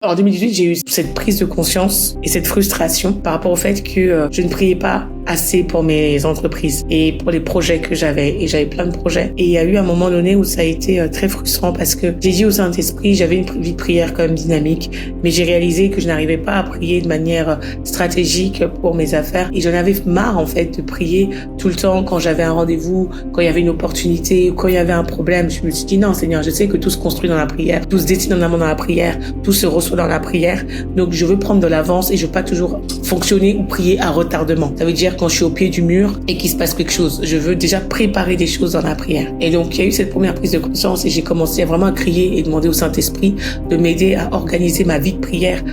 En 2018, j'ai eu cette prise de conscience et cette frustration par rapport au fait que je ne priais pas assez pour mes entreprises et pour les projets que j'avais. Et j'avais plein de projets. Et il y a eu un moment donné où ça a été très frustrant parce que j'ai dit au Saint-Esprit, j'avais une vie de prière quand même dynamique, mais j'ai réalisé que je n'arrivais pas à prier de manière stratégique pour mes affaires. Et j'en avais marre, en fait, de prier tout le temps quand j'avais un rendez-vous, quand il y avait une opportunité, quand il y avait un problème. Je me suis dit, non, Seigneur, je sais que tout se construit dans la prière, tout se dessine en amont dans la prière, tout se reçoit dans la prière. Donc, je veux prendre de l'avance et je veux pas toujours fonctionner ou prier à retardement. Ça veut dire quand je suis au pied du mur et qu'il se passe quelque chose. Je veux déjà préparer des choses dans la prière. Et donc, il y a eu cette première prise de conscience et j'ai commencé à vraiment crier et demander au Saint-Esprit de m'aider à organiser ma vie de prière.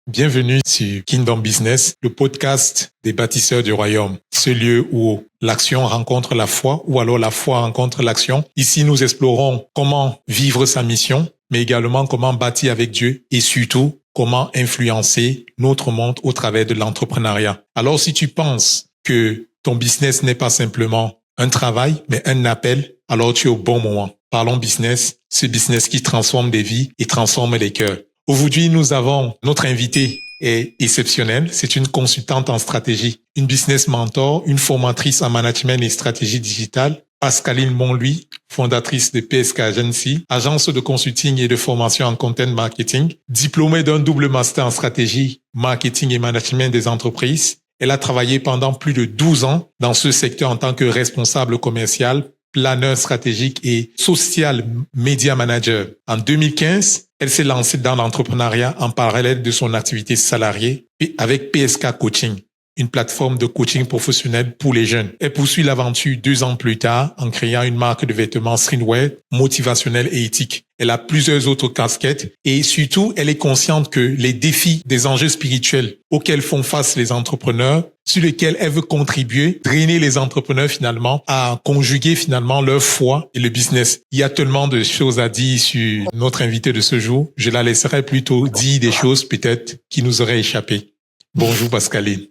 Bienvenue sur Kingdom Business, le podcast des bâtisseurs du royaume. Ce lieu où l'action rencontre la foi ou alors la foi rencontre l'action. Ici, nous explorons comment vivre sa mission, mais également comment bâtir avec Dieu et surtout comment influencer notre monde au travers de l'entrepreneuriat. Alors, si tu penses que ton business n'est pas simplement un travail, mais un appel, alors tu es au bon moment. Parlons business, ce business qui transforme des vies et transforme les cœurs. Aujourd'hui, nous avons notre invitée est exceptionnelle. C'est une consultante en stratégie, une business mentor, une formatrice en management et stratégie digitale. Pascaline Monlouis, fondatrice de PSK Agency, agence de consulting et de formation en content marketing, diplômée d'un double master en stratégie, marketing et management des entreprises. Elle a travaillé pendant plus de 12 ans dans ce secteur en tant que responsable commercial, planeur stratégique et social media manager. En 2015, elle s'est lancée dans l'entrepreneuriat en parallèle de son activité salariée avec PSK Coaching, une plateforme de coaching professionnel pour les jeunes. Elle poursuit l'aventure 2 ans plus tard en créant une marque de vêtements streetwear, motivationnelle et éthique. Elle a plusieurs autres casquettes et surtout, elle est consciente que les défis des enjeux spirituels auxquels font face les entrepreneurs, sur lesquels elle veut contribuer, drainer les entrepreneurs finalement à conjuguer finalement leur foi et le business. Il y a tellement de choses à dire sur notre invité de ce jour. Je la laisserai plutôt dire des choses peut-être qui nous auraient échappé. Bonjour Pascaline.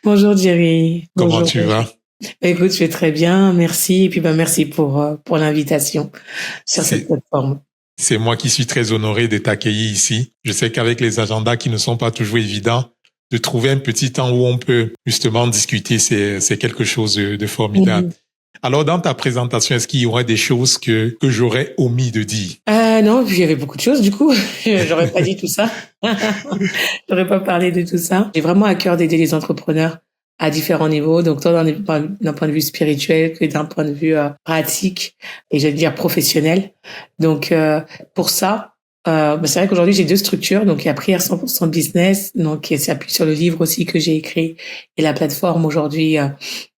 Bonjour Jerry. Comment tu vas? Écoute, je vais très bien, merci. Et puis merci pour l'invitation sur cette plateforme. C'est moi qui suis très honoré de t'accueillir ici. Je sais qu'avec les agendas qui ne sont pas toujours évidents, de trouver un petit temps où on peut justement discuter, c'est quelque chose de formidable. Alors, dans ta présentation, est-ce qu'il y aurait des choses que j'aurais omis de dire? Non, puis il y avait beaucoup de choses, du coup. J'aurais pas dit tout ça. J'aurais pas parlé de tout ça. J'ai vraiment à cœur d'aider les entrepreneurs à différents niveaux, donc tant d'un point de vue spirituel que d'un point de vue pratique et je vais dire professionnel. Donc pour ça, c'est vrai qu'aujourd'hui j'ai 2 structures, donc il y a Prière 100% Business, donc qui s'appuie sur le livre aussi que j'ai écrit et la plateforme aujourd'hui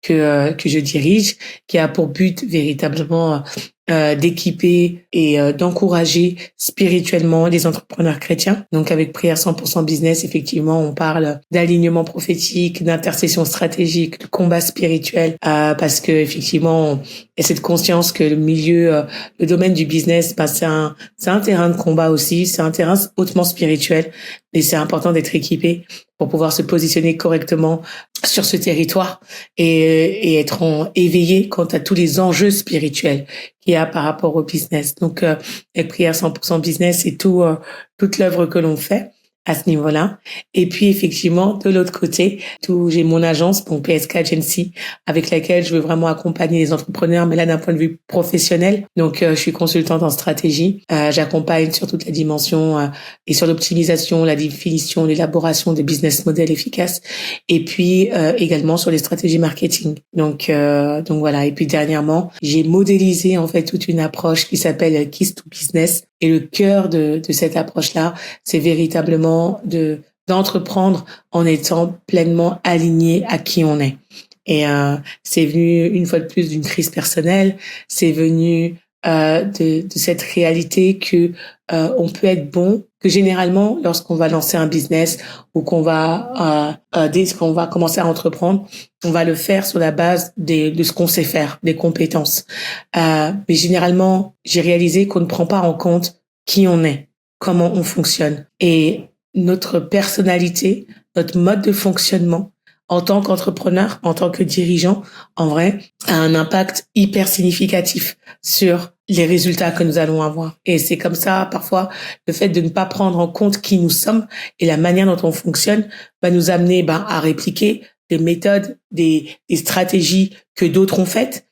que je dirige, qui a pour but véritablement d'équiper et d'encourager spirituellement les entrepreneurs chrétiens. Donc avec Prière 100% Business, effectivement, on parle d'alignement prophétique, d'intercession stratégique, de combat spirituel, parce que effectivement, il y a cette conscience que le domaine du business, c'est un terrain de combat aussi, c'est un terrain hautement spirituel, et c'est important d'être équipé pour pouvoir se positionner correctement sur ce territoire et être éveillé quant à tous les enjeux spirituels qu'il y a par rapport au business. Donc, avec Prière 100% Business, c'est toute l'œuvre que l'on fait à ce niveau-là. Et puis, effectivement, de l'autre côté, j'ai mon agence, donc PSK Agency, avec laquelle je veux vraiment accompagner les entrepreneurs, mais là, d'un point de vue professionnel. Donc, je suis consultante en stratégie. J'accompagne sur toute la dimension et sur l'optimisation, la définition, l'élaboration des business models efficaces. Et puis, également sur les stratégies marketing. Donc voilà. Et puis, dernièrement, j'ai modélisé, en fait, toute une approche qui s'appelle Keys to Business. Et le cœur de cette approche-là, c'est véritablement d'entreprendre en étant pleinement aligné à qui on est. Et c'est venu une fois de plus d'une crise personnelle, c'est venu de cette réalité que on peut être bon, que généralement lorsqu'on va lancer un business ou qu'on va commencer à entreprendre, on va le faire sur la base de ce qu'on sait faire, des compétences. Mais généralement, j'ai réalisé qu'on ne prend pas en compte qui on est, comment on fonctionne et notre personnalité, notre mode de fonctionnement en tant qu'entrepreneur, en tant que dirigeant, en vrai, a un impact hyper significatif sur les résultats que nous allons avoir. Et c'est comme ça, parfois, le fait de ne pas prendre en compte qui nous sommes et la manière dont on fonctionne va nous amener à répliquer des méthodes, des stratégies que d'autres ont faites,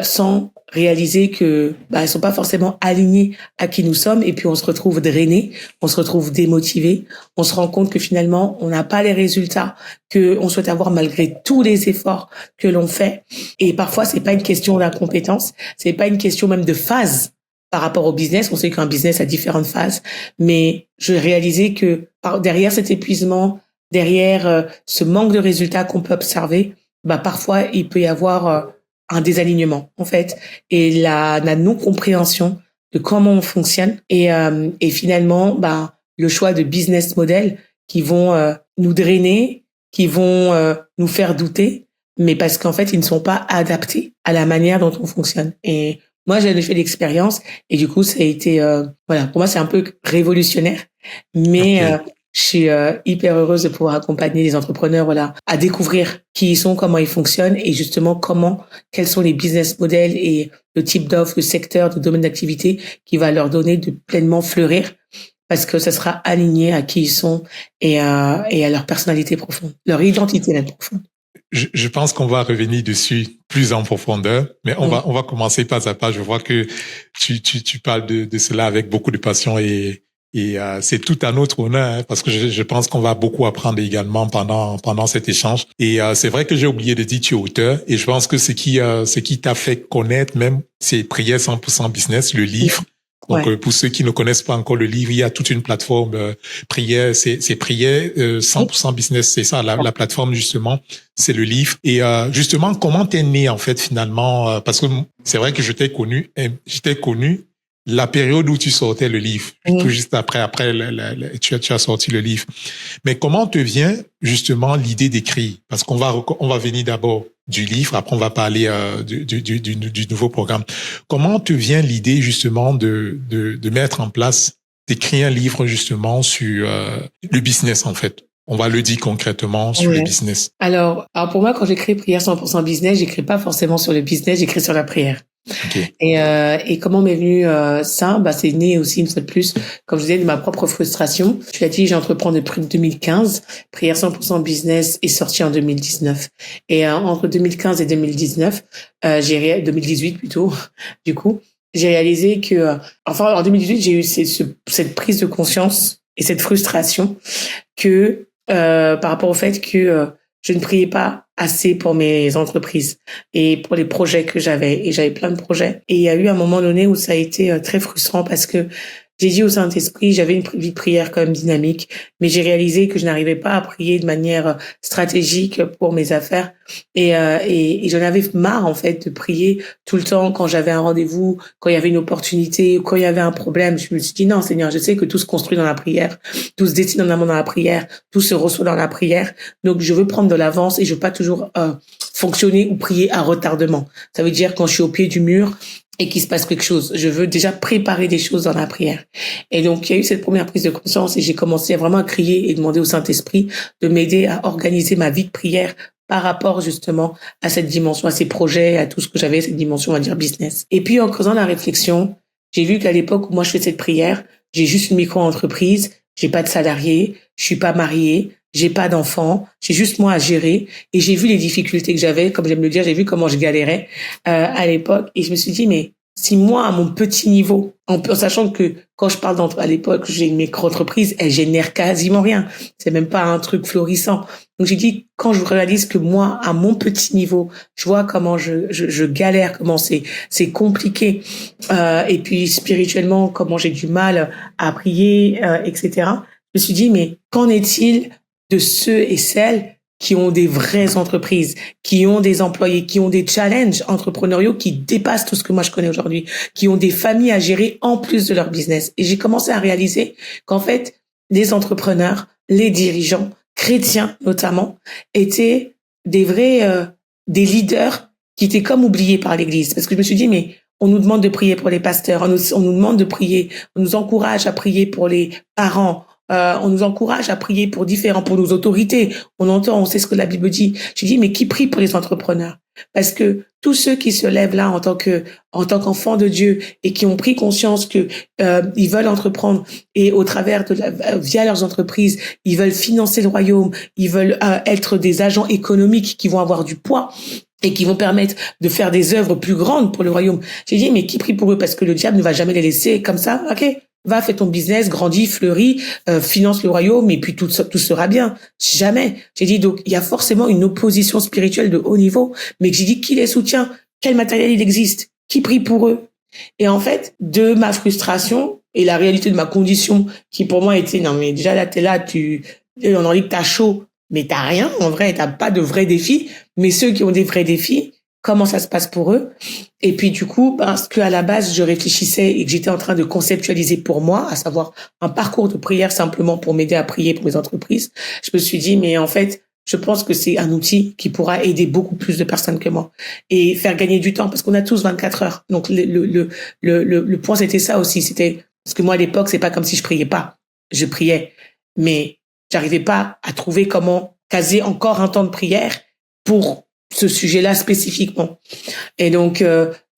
sans réaliser que elles sont pas forcément alignées à qui nous sommes, et puis on se retrouve drainé, on se retrouve démotivé, on se rend compte que finalement on n'a pas les résultats que on souhaite avoir malgré tous les efforts que l'on fait. Et parfois c'est pas une question d'incompétence, c'est pas une question même de phase par rapport au business. On sait qu'un business a différentes phases, mais je réalisais que derrière cet épuisement, derrière ce manque de résultats qu'on peut observer, parfois il peut y avoir un désalignement en fait, et la non-compréhension de comment on fonctionne, et finalement le choix de business model qui vont nous drainer, qui vont nous faire douter, mais parce qu'en fait ils ne sont pas adaptés à la manière dont on fonctionne. Et moi j'en ai fait l'expérience, et du coup ça a été pour moi c'est un peu révolutionnaire, mais je suis hyper heureuse de pouvoir accompagner les entrepreneurs à découvrir qui ils sont, comment ils fonctionnent, et justement quels sont les business models et le type d'offre, le secteur, le domaine d'activité qui va leur donner de pleinement fleurir, parce que ça sera aligné à qui ils sont et à leur personnalité profonde, leur identité même profonde. Je pense qu'on va revenir dessus plus en profondeur, mais on va commencer pas à pas. Je vois que tu parles de cela avec beaucoup de passion, et c'est tout un autre honneur, parce que je pense qu'on va beaucoup apprendre également pendant cet échange. Et c'est vrai que j'ai oublié de dire tu es auteur, et je pense que ce qui t'a fait connaître même, c'est Prière 100% Business, le livre. Donc pour ceux qui ne connaissent pas encore le livre, il y a toute une plateforme Prière, c'est Prière 100% Business, c'est ça la plateforme justement, c'est le livre. Et justement, comment t'es né en fait finalement, parce que c'est vrai que je t'ai connu la période où tu sortais le livre, tout juste après tu as sorti le livre. Mais comment te vient justement l'idée d'écrire? Parce qu'on va venir d'abord du livre, après on va parler du nouveau programme. Comment te vient l'idée justement de mettre en place, d'écrire un livre justement sur le business en fait? On va le dire concrètement sur le business. Alors pour moi, quand j'écris Prière 100% Business, j'écris pas forcément sur le business, j'écris sur la prière. Okay. Et comment m'est venu ça? C'est né aussi une fois de plus, comme je disais, de ma propre frustration. Je l'ai dit, j'entreprends depuis 2015. Prière 100% Business est sorti en 2019. Et entre 2015 et 2019, 2018 plutôt, du coup, j'ai réalisé que, en 2018, j'ai eu cette prise de conscience et cette frustration que par rapport au fait que je ne priais pas assez pour mes entreprises et pour les projets que j'avais. Et j'avais plein de projets. Et il y a eu un moment donné où ça a été très frustrant, parce que j'ai dit au Saint-Esprit, j'avais une vie de prière quand même dynamique, mais j'ai réalisé que je n'arrivais pas à prier de manière stratégique pour mes affaires. Et j'en avais marre, en fait, de prier tout le temps quand j'avais un rendez-vous, quand il y avait une opportunité, quand il y avait un problème. Je me suis dit, non, Seigneur, je sais que tout se construit dans la prière, tout se dessine en amont dans la prière, tout se reçoit dans la prière. Donc, je veux prendre de l'avance, et je veux pas toujours fonctionner ou prier à retardement. Ça veut dire quand je suis au pied du mur et qu'il se passe quelque chose, je veux déjà préparer des choses dans la prière. Et donc, il y a eu cette première prise de conscience, et j'ai commencé vraiment à crier et demander au Saint-Esprit de m'aider à organiser ma vie de prière par rapport justement à cette dimension, à ces projets, à tout ce que j'avais, cette dimension, on va dire, business. Et puis, en creusant la réflexion, j'ai vu qu'à l'époque où moi je fais cette prière, j'ai juste une micro-entreprise, j'ai pas de salariés, je suis pas mariée, j'ai pas d'enfants, j'ai juste moi à gérer, et j'ai vu les difficultés que j'avais, comme j'aime le dire, j'ai vu comment je galérais à l'époque, et je me suis dit, mais si moi, à mon petit niveau, en sachant que quand je parle à l'époque, j'ai une micro-entreprise, elle génère quasiment rien, c'est même pas un truc florissant. Donc j'ai dit, quand je réalise que moi, à mon petit niveau, je vois comment je galère, comment c'est compliqué, et puis spirituellement, comment j'ai du mal à prier, etc. Je me suis dit, mais qu'en est-il de ceux et celles qui ont des vraies entreprises, qui ont des employés, qui ont des challenges entrepreneuriaux qui dépassent tout ce que moi je connais aujourd'hui, qui ont des familles à gérer en plus de leur business. Et j'ai commencé à réaliser qu'en fait, les entrepreneurs, les dirigeants, chrétiens notamment, étaient des vrais des leaders qui étaient comme oubliés par l'Église. Parce que je me suis dit, mais on nous demande de prier pour les pasteurs, on nous demande de prier, on nous encourage à prier pour les parents, on nous encourage à prier pour nos autorités. On entend, on sait ce que la Bible dit. Je dis, mais qui prie pour les entrepreneurs? Parce que tous ceux qui se lèvent là en tant qu'enfants de Dieu et qui ont pris conscience que ils veulent entreprendre et au travers via leurs entreprises, ils veulent financer le royaume, ils veulent être des agents économiques qui vont avoir du poids et qui vont permettre de faire des œuvres plus grandes pour le royaume. J'ai dit, mais qui prie pour eux? Parce que le diable ne va jamais les laisser comme ça. Ok, va, fais ton business, grandis, fleuris, finance le royaume et puis tout sera bien. Jamais. J'ai dit, donc, il y a forcément une opposition spirituelle de haut niveau, mais j'ai dit, qui les soutient? Quel matériel il existe? Qui prie pour eux? Et en fait, de ma frustration et la réalité de ma condition qui pour moi était, non mais déjà là, t'es là, on en dit que t'as chaud, mais t'as rien, en vrai, t'as pas de vrais défis. Mais ceux qui ont des vrais défis, comment ça se passe pour eux? Et puis du coup, parce que à la base, je réfléchissais et que j'étais en train de conceptualiser pour moi, à savoir un parcours de prière simplement pour m'aider à prier pour mes entreprises, je me suis dit, mais en fait, je pense que c'est un outil qui pourra aider beaucoup plus de personnes que moi et faire gagner du temps parce qu'on a tous 24 heures. Donc le point c'était ça aussi, c'était parce que moi à l'époque, c'est pas comme si je priais pas. Je priais, mais j'arrivais pas à trouver comment caser encore un temps de prière pour ce sujet-là spécifiquement. Et donc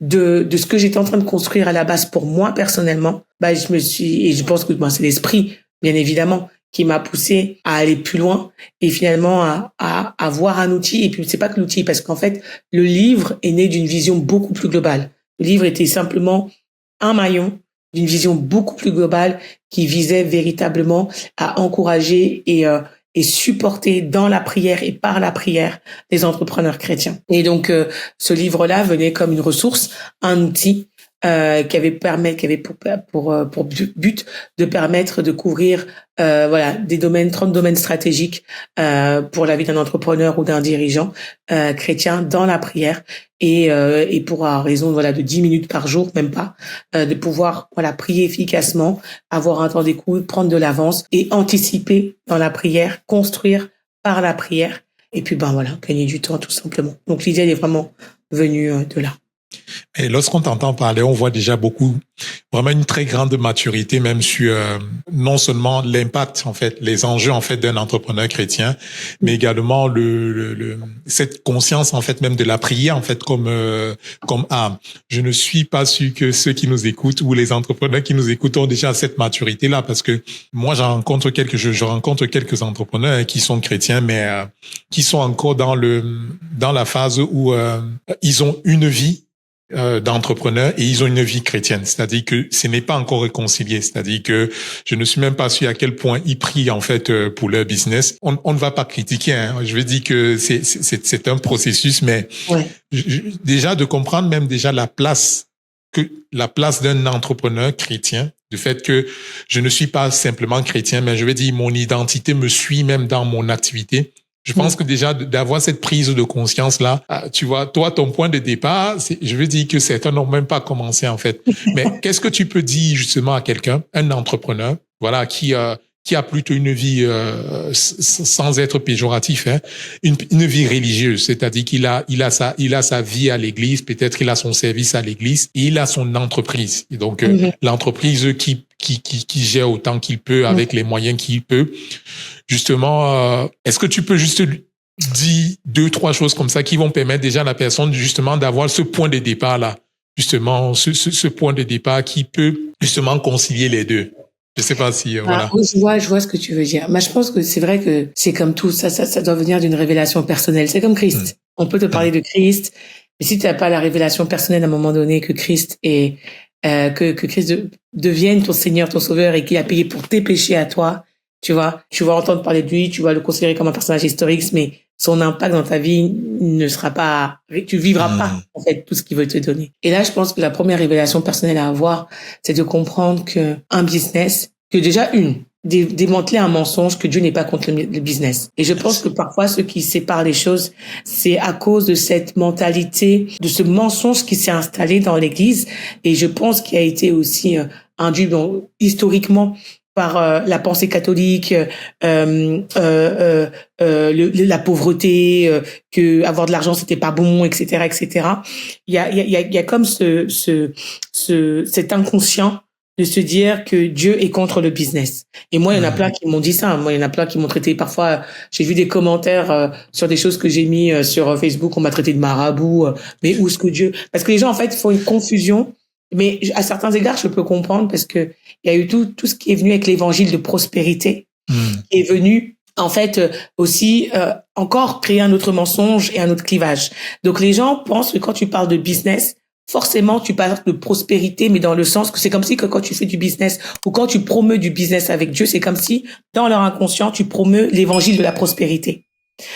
de ce que j'étais en train de construire à la base pour moi personnellement, je pense que c'est l'esprit bien évidemment qui m'a poussé à aller plus loin et finalement à avoir un outil. Et puis c'est pas que l'outil, parce qu'en fait le livre est né d'une vision beaucoup plus globale. Le livre était simplement un maillon d'une vision beaucoup plus globale qui visait véritablement à encourager et supporter dans la prière et par la prière les entrepreneurs chrétiens. Et donc ce livre-là venait comme une ressource, un outil qui avait pour but de permettre de couvrir des domaines, 30 domaines stratégiques pour la vie d'un entrepreneur ou d'un dirigeant chrétien dans la prière et pour à raison de 10 minutes par jour, même pas, de pouvoir prier efficacement, avoir un temps d'écoute, prendre de l'avance et anticiper dans la prière, construire par la prière et puis gagner du temps tout simplement. Donc l'idée elle est vraiment venue de là. Et lorsqu'on t'entend parler, on voit déjà vraiment une très grande maturité, même sur non seulement l'impact, en fait, les enjeux, en fait, d'un entrepreneur chrétien, mais également cette conscience, en fait, même de la prière, en fait, comme âme. Je ne suis pas sûr que ceux qui nous écoutent ou les entrepreneurs qui nous écoutent ont déjà cette maturité-là, parce que moi, je rencontre quelques entrepreneurs qui sont chrétiens, mais qui sont encore dans la phase où ils ont une vie d'entrepreneurs et ils ont une vie chrétienne, c'est-à-dire que ce n'est pas encore réconcilié, c'est-à-dire que je ne suis même pas sûr à quel point ils prient en fait pour leur business. On ne va pas critiquer, hein. Je veux dire que c'est un processus, mais ouais. Déjà de comprendre même déjà la place d'un entrepreneur chrétien, du fait que je ne suis pas simplement chrétien, mais je veux dire mon identité me suit même dans mon activité. Je pense que déjà d'avoir cette prise de conscience là, tu vois, toi ton point de départ, je veux dire que certains n'ont même pas commencé en fait. Mais qu'est-ce que tu peux dire justement à quelqu'un, un entrepreneur, qui a plutôt une vie sans être péjoratif, hein, une vie religieuse, c'est-à-dire qu'il a sa vie à l'église, peut-être il a son service à l'église et il a son entreprise. Et donc l'entreprise qui gère autant qu'il peut avec les moyens qu'il peut. Justement, est-ce que tu peux juste dire 2-3 choses comme ça qui vont permettre déjà à la personne justement d'avoir ce point de départ là, justement ce point de départ qui peut justement concilier les deux. Je sais pas si voilà. Oui, je vois ce que tu veux dire. Mais je pense que c'est vrai que c'est comme tout, ça doit venir d'une révélation personnelle. C'est comme Christ. On peut te parler de Christ, mais si tu n'as pas la révélation personnelle à un moment donné que Christ est que Christ devienne ton Seigneur, ton Sauveur et qu'il a payé pour tes péchés à toi, tu vas entendre parler de lui, tu vas le considérer comme un personnage historique, mais son impact dans ta vie ne sera pas, tu vivras pas, en fait, tout ce qu'il veut te donner. Et là, je pense que la première révélation personnelle à avoir, c'est de comprendre que un business, que déjà démanteler un mensonge, que Dieu n'est pas contre le business. Et je pense que parfois, ce qui sépare les choses, c'est à cause de cette mentalité, de ce mensonge qui s'est installé dans l'Église. Et je pense qu'il a été aussi induit historiquement par la pensée catholique, la pauvreté, que avoir de l'argent c'était pas bon, etc., etc. Il y a comme cet inconscient de se dire que Dieu est contre le business. Et moi, il y en a plein qui m'ont dit ça. Moi, il y en a plein qui m'ont traité. Parfois, j'ai vu des commentaires sur des choses que j'ai mis sur Facebook. On m'a traité de marabout. Mais où est-ce que Dieu... Parce que les gens, en fait, font une confusion. Mais à certains égards, je peux comprendre parce que il y a eu tout ce qui est venu avec l'évangile de prospérité, qui est venu en fait aussi encore créer un autre mensonge et un autre clivage. Donc les gens pensent que quand tu parles de business, forcément tu parles de prospérité, mais dans le sens que c'est comme si que quand tu fais du business ou quand tu promeus du business avec Dieu, c'est comme si dans leur inconscient tu promeus l'évangile de la prospérité.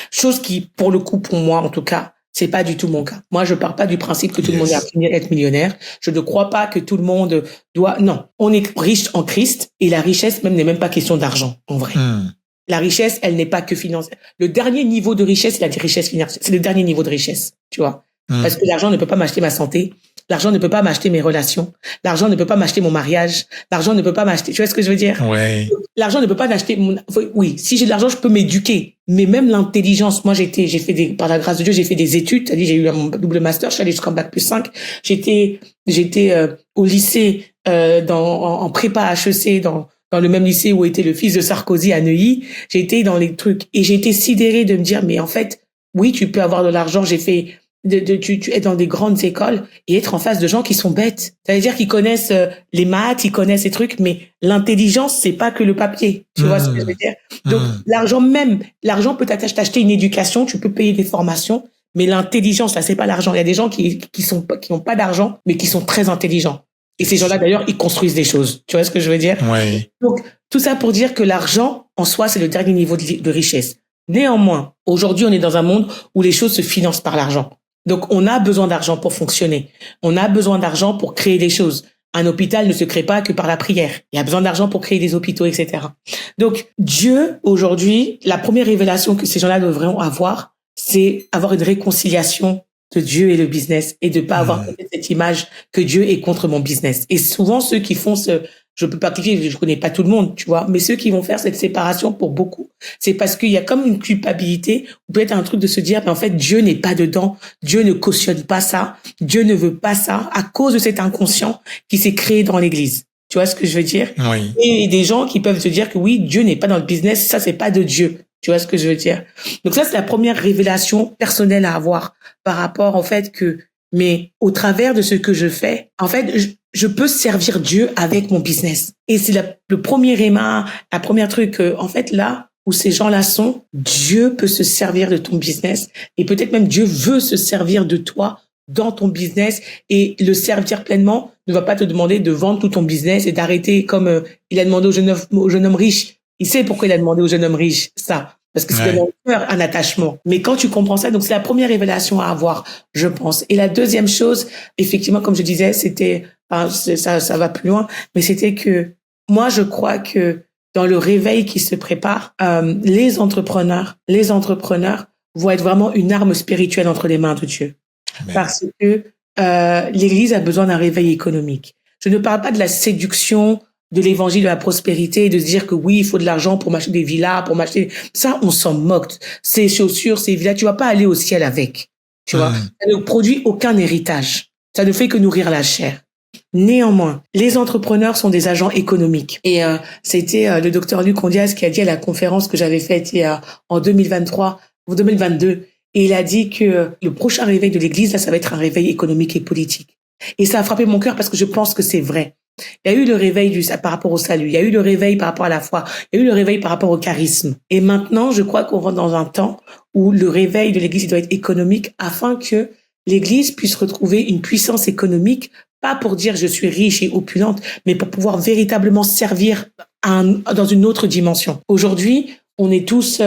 Chose qui, pour le coup, pour moi en tout cas, c'est pas du tout mon cas. Moi, je pars pas du principe que tout le monde doit être millionnaire. Je ne crois pas que tout le monde doit... Non, on est riche en Christ et la richesse même n'est même pas question d'argent, en vrai. La richesse, elle n'est pas que financière. Le dernier niveau de richesse, c'est la richesse financière. C'est le dernier niveau de richesse, tu vois. Parce que l'argent ne peut pas m'acheter ma santé. L'argent ne peut pas m'acheter mes relations. L'argent ne peut pas m'acheter mon mariage. L'argent ne peut pas m'acheter... Tu vois ce que je veux dire? Ouais. L'argent ne peut pas m'acheter mon... Oui, si j'ai de l'argent, je peux m'éduquer. Mais même l'intelligence, moi j'ai fait par la grâce de Dieu, j'ai fait des études, c'est-à-dire j'ai eu mon double master, je suis allée jusqu'en bac+5. J'étais au lycée en prépa HEC dans le même lycée où était le fils de Sarkozy à Neuilly. J'ai été dans les trucs et j'ai été sidérée de me dire mais en fait, oui, tu peux avoir de l'argent, j'ai fait tu es dans des grandes écoles et être en face de gens qui sont bêtes. Ça veut dire qu'ils connaissent les maths, ils connaissent ces trucs, mais l'intelligence, c'est pas que le papier. Tu vois ce que je veux dire? Donc, l'argent peut t'acheter une éducation, tu peux payer des formations, mais l'intelligence, là, c'est pas l'argent. Il y a des gens qui ont pas d'argent, mais qui sont très intelligents. Et ces gens-là, d'ailleurs, ils construisent des choses. Tu vois ce que je veux dire? Ouais. Donc, tout ça pour dire que l'argent, en soi, c'est le dernier niveau de richesse. Néanmoins, aujourd'hui, on est dans un monde où les choses se financent par l'argent. Donc, on a besoin d'argent pour fonctionner. On a besoin d'argent pour créer des choses. Un hôpital ne se crée pas que par la prière. Il y a besoin d'argent pour créer des hôpitaux, etc. Donc, Dieu, aujourd'hui, la première révélation que ces gens-là devraient avoir, c'est avoir une réconciliation de Dieu et le business et de pas avoir cette image que Dieu est contre mon business. Et souvent, ceux qui font je peux pas critiquer, je connais pas tout le monde, tu vois, mais ceux qui vont faire cette séparation pour beaucoup, c'est parce qu'il y a comme une culpabilité ou peut-être un truc de se dire, mais en fait, Dieu n'est pas dedans, Dieu ne cautionne pas ça, Dieu ne veut pas ça à cause de cet inconscient qui s'est créé dans l'église. Tu vois ce que je veux dire? Oui. Et des gens qui peuvent se dire que oui, Dieu n'est pas dans le business, ça c'est pas de Dieu. Tu vois ce que je veux dire? Donc ça, c'est la première révélation personnelle à avoir par rapport au fait que, mais au travers de ce que je fais, en fait, je peux servir Dieu avec mon business. Et c'est le premier la première truc, en fait, là où ces gens-là sont, Dieu peut se servir de ton business et peut-être même Dieu veut se servir de toi dans ton business et le servir pleinement ne va pas te demander de vendre tout ton business et d'arrêter comme il a demandé au jeune homme riche. Il sait pourquoi il a demandé au jeune homme riche ça. Parce que c'est un attachement. Mais quand tu comprends ça, donc c'est la première révélation à avoir, je pense. Et la deuxième chose, effectivement, comme je disais, c'était, ça va plus loin, mais c'était que moi, je crois que dans le réveil qui se prépare, les entrepreneurs vont être vraiment une arme spirituelle entre les mains de Dieu. Amen. Parce que l'Église a besoin d'un réveil économique. Je ne parle pas de la séduction de l'évangile de la prospérité, de se dire que oui, il faut de l'argent pour m'acheter des villas, pour m'acheter... Ça, on s'en moque. Ces chaussures, ces villas, tu vas pas aller au ciel avec. Tu vois, ça ne produit aucun héritage. Ça ne fait que nourrir la chair. Néanmoins, les entrepreneurs sont des agents économiques. Et c'était le docteur Luc Ondias qui a dit à la conférence que j'avais faite en 2023 ou 2022. Et il a dit que le prochain réveil de l'Église, là, ça va être un réveil économique et politique. Et ça a frappé mon cœur parce que je pense que c'est vrai. Il y a eu le réveil par rapport au salut, il y a eu le réveil par rapport à la foi, il y a eu le réveil par rapport au charisme. Et maintenant, je crois qu'on rentre dans un temps où le réveil de l'Église doit être économique afin que l'Église puisse retrouver une puissance économique, pas pour dire je suis riche et opulente, mais pour pouvoir véritablement servir dans une autre dimension. Aujourd'hui, on est tous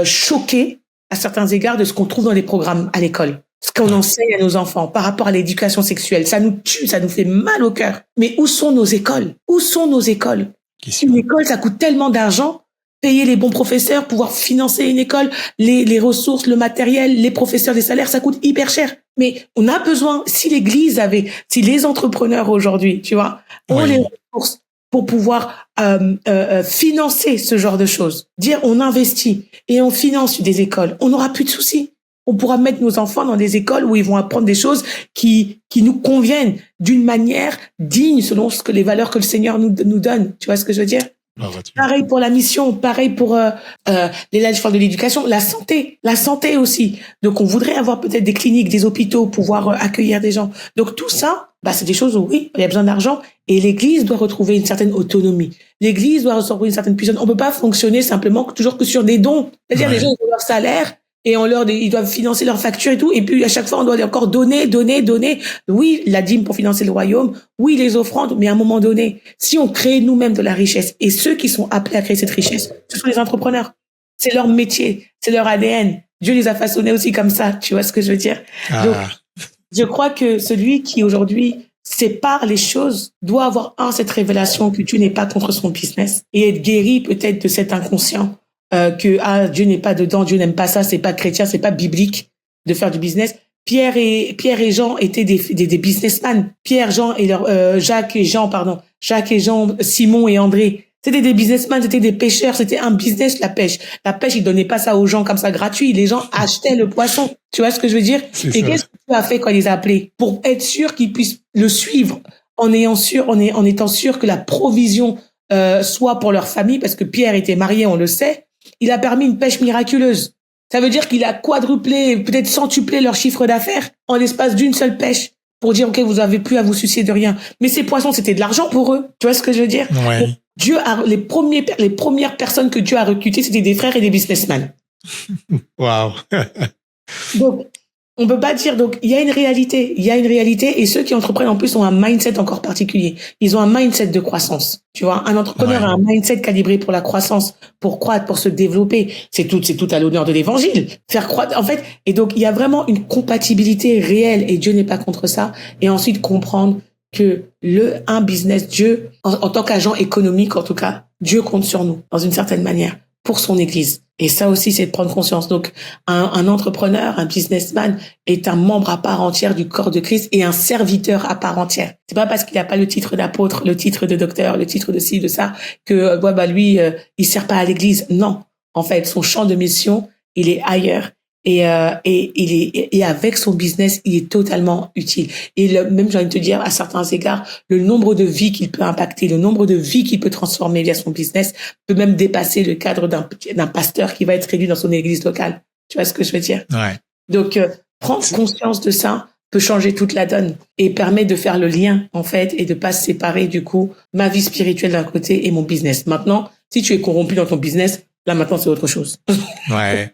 choqués à certains égards de ce qu'on trouve dans les programmes à l'école. Ce qu'on enseigne à nos enfants par rapport à l'éducation sexuelle, ça nous tue, ça nous fait mal au cœur. Mais où sont nos écoles? Où sont nos écoles? Une école, ça coûte tellement d'argent. Payer les bons professeurs, pouvoir financer une école, les ressources, le matériel, les professeurs, les salaires, ça coûte hyper cher. Mais on a besoin, si les entrepreneurs aujourd'hui, tu vois, ont les ressources pour pouvoir financer ce genre de choses, dire on investit et on finance des écoles, on n'aura plus de soucis. On pourra mettre nos enfants dans des écoles où ils vont apprendre des choses qui nous conviennent d'une manière digne selon ce que les valeurs que le Seigneur nous donne. Tu vois ce que je veux dire? Pareil pour la mission, pareil pour les formes de l'éducation, la santé aussi. Donc on voudrait avoir peut-être des cliniques, des hôpitaux, pouvoir accueillir des gens. Donc tout ça, c'est des choses où oui, il y a besoin d'argent et l'Église doit retrouver une certaine autonomie. L'Église doit retrouver une certaine puissance. On peut pas fonctionner simplement toujours que sur des dons. C'est-à-dire les gens ils ont leur salaire et ils doivent financer leurs factures et tout. Et puis à chaque fois on doit encore donner. Oui, la dîme pour financer le royaume. Oui, les offrandes. Mais à un moment donné, si on crée nous-mêmes de la richesse et ceux qui sont appelés à créer cette richesse, ce sont les entrepreneurs. C'est leur métier, c'est leur ADN. Dieu les a façonnés aussi comme ça. Tu vois ce que je veux dire? Donc, je crois que celui qui aujourd'hui sépare les choses doit avoir cette révélation que Dieu n'est pas contre son business et être guéri peut-être de cet inconscient que Dieu n'est pas dedans, Dieu n'aime pas ça, c'est pas chrétien, c'est pas biblique de faire du business. Pierre et Jean étaient des businessmen. Jacques et Jean, Simon et André. C'était des businessmen, c'était des pêcheurs, c'était un business, la pêche. La pêche, ils donnaient pas ça aux gens comme ça gratuit. Les gens achetaient le poisson. Tu vois ce que je veux dire? Et qu'est-ce que tu as fait quand il les a appelés? Pour être sûr qu'ils puissent le suivre en étant sûr que la provision, soit pour leur famille, parce que Pierre était marié, on le sait. Il a permis une pêche miraculeuse. Ça veut dire qu'il a quadruplé, peut-être centuplé leur chiffre d'affaires en l'espace d'une seule pêche pour dire, OK, vous avez plus à vous soucier de rien. Mais ces poissons, c'était de l'argent pour eux. Tu vois ce que je veux dire? Ouais. Dieu les premières personnes que Dieu a recrutées, c'était des frères et des businessmen. Wow. Donc, on peut pas dire, donc, il y a une réalité, et ceux qui entreprennent en plus ont un mindset encore particulier. Ils ont un mindset de croissance. Tu vois, un entrepreneur a un mindset calibré pour la croissance, pour croître, pour se développer. C'est tout à l'honneur de l'évangile. Faire croître, en fait. Et donc, il y a vraiment une compatibilité réelle et Dieu n'est pas contre ça. Et ensuite, comprendre que un business, Dieu, en tant qu'agent économique, en tout cas, Dieu compte sur nous, dans une certaine manière, pour son église. Et ça aussi, c'est de prendre conscience. Donc, un entrepreneur, un businessman est un membre à part entière du corps de Christ et un serviteur à part entière. C'est pas parce qu'il n'a pas le titre d'apôtre, le titre de docteur, le titre de ci, de ça, que, lui, il sert pas à l'église. Non. En fait, son champ de mission, il est ailleurs. Et avec son business, il est totalement utile. Et même, j'ai envie de te dire, à certains égards, le nombre de vies qu'il peut impacter, le nombre de vies qu'il peut transformer via son business peut même dépasser le cadre d'un pasteur qui va être élu dans son église locale. Tu vois ce que je veux dire? Ouais. Donc, prendre conscience de ça peut changer toute la donne et permet de faire le lien, en fait, et de pas se séparer, du coup, ma vie spirituelle d'un côté et mon business. Maintenant, si tu es corrompu dans ton business, là, maintenant, c'est autre chose. Ouais.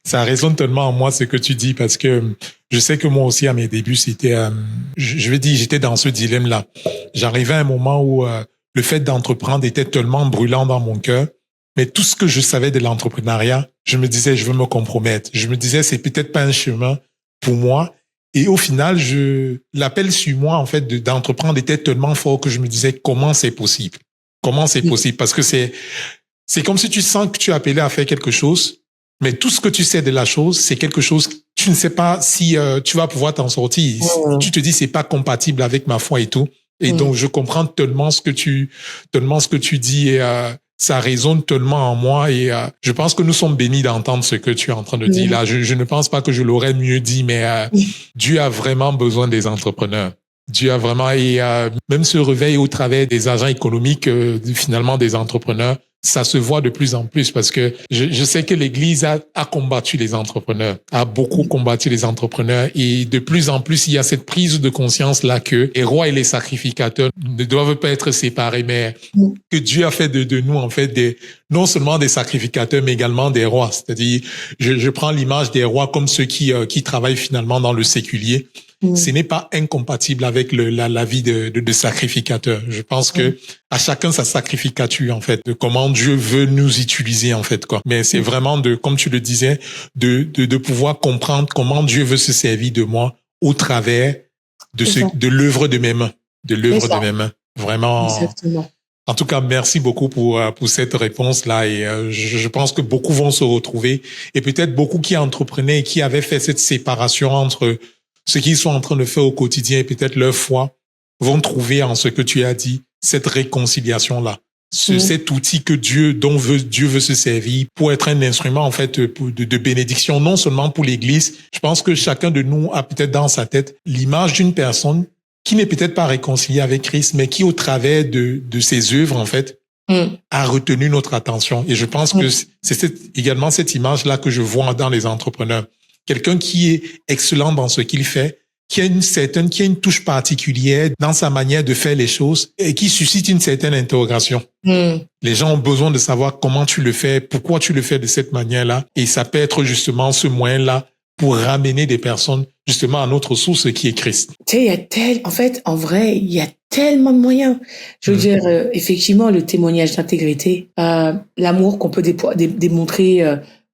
Ça résonne tellement en moi ce que tu dis parce que je sais que moi aussi, à mes débuts, c'était, je vais dire, j'étais dans ce dilemme-là. J'arrivais à un moment où le fait d'entreprendre était tellement brûlant dans mon cœur. Mais tout ce que je savais de l'entrepreneuriat, je me disais, je veux me compromettre. Je me disais, c'est peut-être pas un chemin pour moi. Et au final, l'appel sur moi, en fait, d'entreprendre était tellement fort que je me disais, comment c'est possible? Comment c'est possible? Parce que c'est comme si tu sens que tu es appelé à faire quelque chose, mais tout ce que tu sais de la chose, c'est quelque chose, tu ne sais pas si tu vas pouvoir t'en sortir. Tu te dis, c'est pas compatible avec ma foi et tout. Et donc, je comprends tellement ce que tu dis et ça résonne tellement en moi et je pense que nous sommes bénis d'entendre ce que tu es en train de dire là. Je ne pense pas que je l'aurais mieux dit, mais Dieu a vraiment besoin des entrepreneurs. Dieu a vraiment, et même ce réveil au travers des agents économiques, finalement des entrepreneurs, ça se voit de plus en plus parce que je sais que l'Église a combattu les entrepreneurs, a beaucoup combattu les entrepreneurs et de plus en plus, il y a cette prise de conscience là que les rois et les sacrificateurs ne doivent pas être séparés, mais que Dieu a fait de nous en fait non seulement des sacrificateurs, mais également des rois. C'est-à-dire, je prends l'image des rois comme ceux qui travaillent finalement dans le séculier. Ce n'est pas incompatible avec la vie de sacrificateur. Je pense que à chacun sa sacrificature en fait, de comment Dieu veut nous utiliser en fait quoi. Mais c'est vraiment comme tu le disais, de pouvoir comprendre comment Dieu veut se servir de moi au travers de l'œuvre de mes mains, Vraiment. Exactement. En tout cas, merci beaucoup pour cette réponse-là et je pense que beaucoup vont se retrouver et peut-être beaucoup qui entreprenaient et qui avaient fait cette séparation entre ce qu'ils sont en train de faire au quotidien et peut-être leur foi vont trouver en ce que tu as dit cette réconciliation-là. cet outil que Dieu veut se servir pour être un instrument, en fait, de bénédiction, non seulement pour l'Église. Je pense que chacun de nous a peut-être dans sa tête l'image d'une personne qui n'est peut-être pas réconciliée avec Christ, mais qui, au travers de ses œuvres, en fait, a retenu notre attention. Et je pense que c'est également cette image-là que je vois dans les entrepreneurs. Quelqu'un qui est excellent dans ce qu'il fait, qui a une touche particulière dans sa manière de faire les choses et qui suscite une certaine interrogation. Les gens ont besoin de savoir comment tu le fais, pourquoi tu le fais de cette manière-là. Et ça peut être justement ce moyen-là pour ramener des personnes justement à notre source qui est Christ. Tu sais, en vrai, il y a tellement de moyens. Je veux dire, effectivement, le témoignage d'intégrité, l'amour qu'on peut démontrer,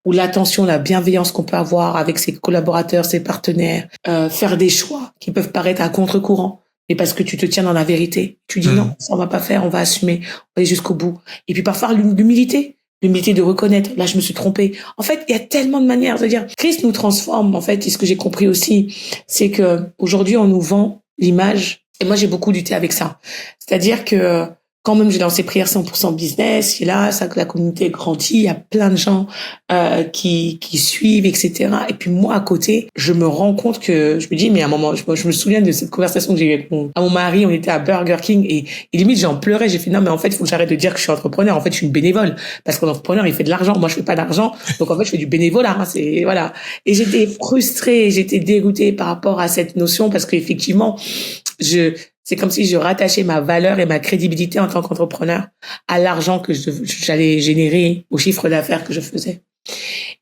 ou l'attention, la bienveillance qu'on peut avoir avec ses collaborateurs, ses partenaires, faire des choix qui peuvent paraître à contre-courant, mais parce que tu te tiens dans la vérité. Tu dis non, ça on va pas faire, on va assumer, on va aller jusqu'au bout. Et puis parfois l'humilité de reconnaître, là je me suis trompé. En fait, il y a tellement de manières de dire. Christ nous transforme, en fait, et ce que j'ai compris aussi, c'est que aujourd'hui on nous vend l'image, et moi j'ai beaucoup lutté avec ça. C'est-à-dire que quand même j'ai lancé Prière 100% Business, et là, ça, la communauté grandit, il y a plein de gens qui suivent, etc. Et puis moi, à côté, je me rends compte que, je me dis, mais à un moment, je me souviens de cette conversation que j'ai eue avec mon mari, on était à Burger King, et limite, j'en pleurais, j'ai fait, non, mais en fait, il faut que j'arrête de dire que je suis entrepreneur, en fait, je suis une bénévole, parce qu'un entrepreneur, il fait de l'argent, moi, je fais pas d'argent, donc en fait, je fais du bénévolat, hein, c'est, voilà. Et j'étais frustrée, j'étais dégoûtée par rapport à cette notion, parce qu'effectivement, c'est comme si je rattachais ma valeur et ma crédibilité en tant qu'entrepreneur à l'argent que j'allais générer, au chiffre d'affaires que je faisais.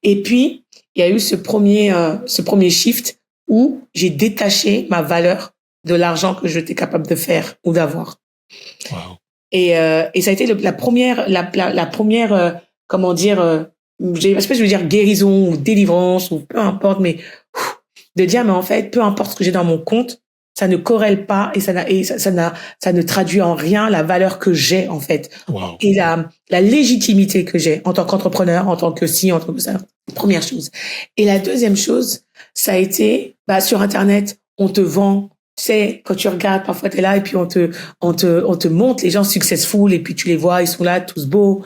Et puis, il y a eu ce premier shift où j'ai détaché ma valeur de l'argent que j'étais capable de faire ou d'avoir. Wow. Et ça a été la première, comment dire, je veux dire guérison ou délivrance ou peu importe, mais de dire, mais en fait, peu importe ce que j'ai dans mon compte, ça ne corrèle pas et ça ne traduit en rien la valeur que j'ai, en fait. Wow. Et la légitimité que j'ai en tant qu'entrepreneur, en tant que en tant que ça. Première chose. Et la deuxième chose, ça a été, sur Internet, on te vend, tu sais, quand tu regardes, parfois t'es là et puis on te montre les gens successful et puis tu les vois, ils sont là tous beaux,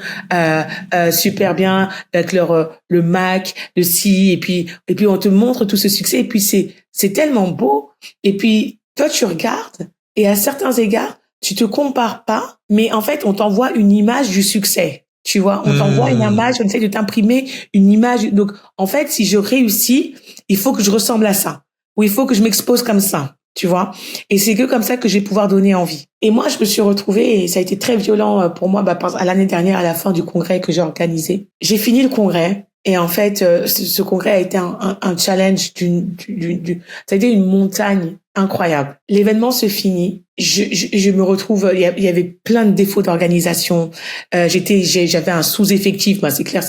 super bien avec le Mac, le ci et puis on te montre tout ce succès et puis c'est tellement beau et puis toi tu regardes et à certains égards tu te compares pas, mais en fait on t'envoie une image du succès. Tu vois, on t'envoie une image, on essaie de t'imprimer une image. Donc, en fait, si je réussis, il faut que je ressemble à ça. Ou il faut que je m'expose comme ça. Tu vois? Et c'est que comme ça que je vais pouvoir donner envie. Et moi, je me suis retrouvée, et ça a été très violent pour moi, à l'année dernière, à la fin du congrès que j'ai organisé. J'ai fini le congrès. Et en fait, ce congrès a été un challenge ça a été une montagne incroyable. L'événement se finit. Je me retrouve, il y avait plein de défauts d'organisation. J'avais un sous-effectif. C'est clair,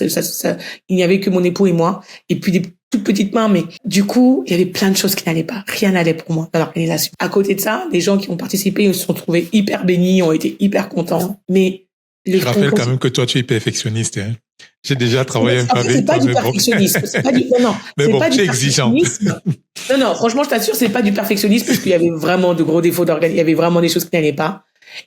il n'y avait que mon époux et moi. Et puis des toutes petites mains, mais du coup, il y avait plein de choses qui n'allaient pas. Rien n'allait pour moi dans l'organisation. À côté de ça, les gens qui ont participé se sont trouvés hyper bénis, ont été hyper contents. Mais je rappelle quand même que toi, tu es perfectionniste. Hein. J'ai déjà travaillé un peu avec toi. C'est pas du perfectionnisme. C'est pas du, non, mais bon, tu es exigeant. Non, franchement, je t'assure, c'est pas du perfectionnisme parce qu'il y avait vraiment de gros défauts d'organisation. Il y avait vraiment des choses qui n'allaient pas.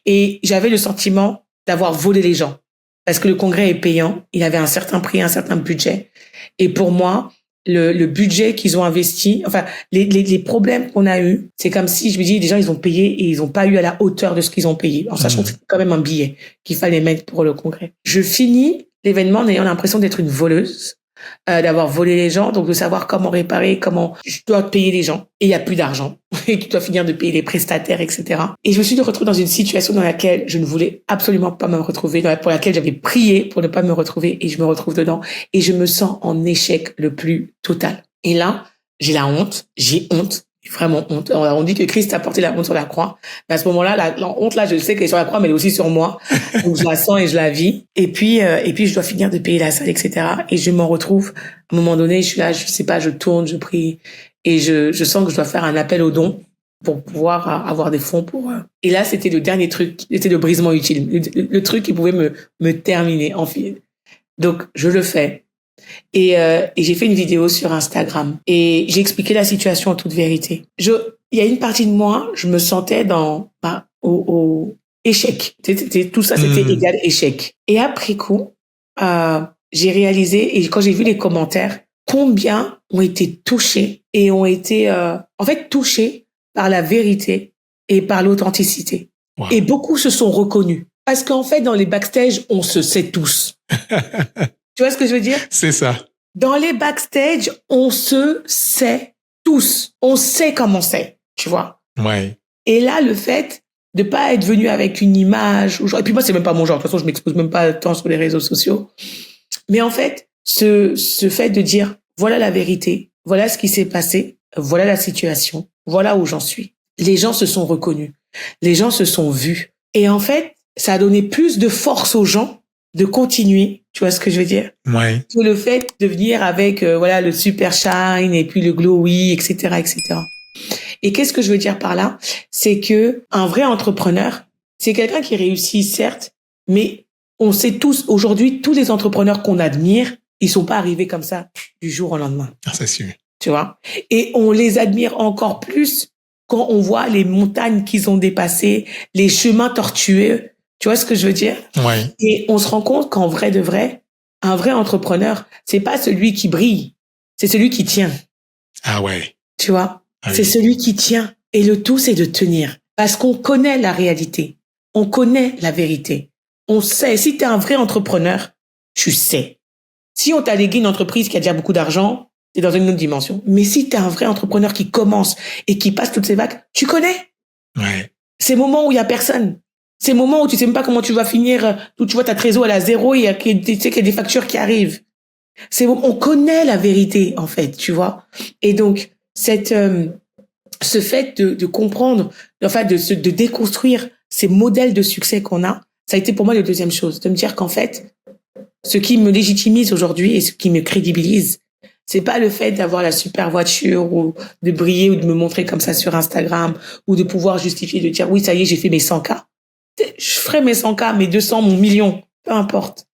Et j'avais le sentiment d'avoir volé les gens. Parce que le congrès est payant. Il avait un certain prix, un certain budget. Et pour moi, le budget qu'ils ont investi, enfin, les problèmes qu'on a eu, c'est comme si, je me dis, les gens, ils ont payé et ils ont pas eu à la hauteur de ce qu'ils ont payé. En sachant que c'est quand même un billet qu'il fallait mettre pour le congrès. Je finis l'événement en ayant l'impression d'être une voleuse, d'avoir volé les gens, donc de savoir comment réparer, comment je dois payer les gens. Et il y a plus d'argent. Et tu dois finir de payer les prestataires, etc. Et je me suis retrouvée dans une situation dans laquelle je ne voulais absolument pas me retrouver, pour laquelle j'avais prié pour ne pas me retrouver, et je me retrouve dedans. Et je me sens en échec le plus total. Et là, j'ai honte. Vraiment honte. On dit que Christ a porté la honte sur la croix. Mais à ce moment-là, la honte, là, je sais qu'elle est sur la croix, mais elle est aussi sur moi. Donc, je la sens et je la vis. Et puis, je dois finir de payer la salle, etc. Et je m'en retrouve. À un moment donné, je suis là, je sais pas, je tourne, je prie. Et je sens que je dois faire un appel aux dons pour pouvoir avoir des fonds pour, Et là, c'était le dernier truc. C'était le brisement utile. Le truc qui pouvait me terminer en fait. Donc, je le fais. Et j'ai fait une vidéo sur Instagram et j'ai expliqué la situation en toute vérité. Il y a une partie de moi, je me sentais échec. Tout ça, c'était égal échec. Et après coup, j'ai réalisé, et quand j'ai vu les commentaires, combien ont été touchés et ont été, touchés par la vérité et par l'authenticité. Wow. Et beaucoup se sont reconnus. Parce qu'en fait, dans les backstage, on se sait tous. Tu vois ce que je veux dire? C'est ça. Dans les backstage, on se sait tous. On sait comment c'est, tu vois? Ouais. Et là, le fait de pas être venu avec une image, et puis moi, c'est même pas mon genre. De toute façon, je m'expose même pas tant sur les réseaux sociaux. Mais en fait, ce fait de dire, voilà la vérité, voilà ce qui s'est passé, voilà la situation, voilà où j'en suis. Les gens se sont reconnus. Les gens se sont vus. Et en fait, ça a donné plus de force aux gens de continuer. Tu vois ce que je veux dire? Ouais. Que le fait de venir avec, le super shine et puis le glowy, etc., etc. Et qu'est-ce que je veux dire par là? C'est que un vrai entrepreneur, c'est quelqu'un qui réussit, certes, mais on sait tous, aujourd'hui, tous les entrepreneurs qu'on admire, ils sont pas arrivés comme ça du jour au lendemain. Ah, c'est sûr. Tu vois? Et on les admire encore plus quand on voit les montagnes qu'ils ont dépassées, les chemins tortueux. Tu vois ce que je veux dire? Ouais. Et on se rend compte qu'en vrai de vrai, un vrai entrepreneur, c'est pas celui qui brille, c'est celui qui tient. Ah ouais. Tu vois? Ah c'est oui. celui qui tient. Et le tout, c'est de tenir. Parce qu'on connaît la réalité. On connaît la vérité. On sait. Si t'es un vrai entrepreneur, tu sais. Si on t'a légué une entreprise qui a déjà beaucoup d'argent, t'es dans une autre dimension. Mais si t'es un vrai entrepreneur qui commence et qui passe toutes ces vagues, tu connais. Ouais. Ces moments où il y a personne. Ces moments où tu sais même pas comment tu vas finir, où tu vois ta trésor à la zéro et tu sais qu'il y a des factures qui arrivent. On connaît la vérité, en fait, tu vois. Et donc, ce fait de comprendre, enfin, de déconstruire ces modèles de succès qu'on a, ça a été pour moi la deuxième chose. De me dire qu'en fait, ce qui me légitimise aujourd'hui et ce qui me crédibilise, c'est pas le fait d'avoir la super voiture ou de briller ou de me montrer comme ça sur Instagram ou de pouvoir justifier, de dire oui, ça y est, j'ai fait mes 100K. Je ferai mes 100K, mes 200, mon million, peu importe.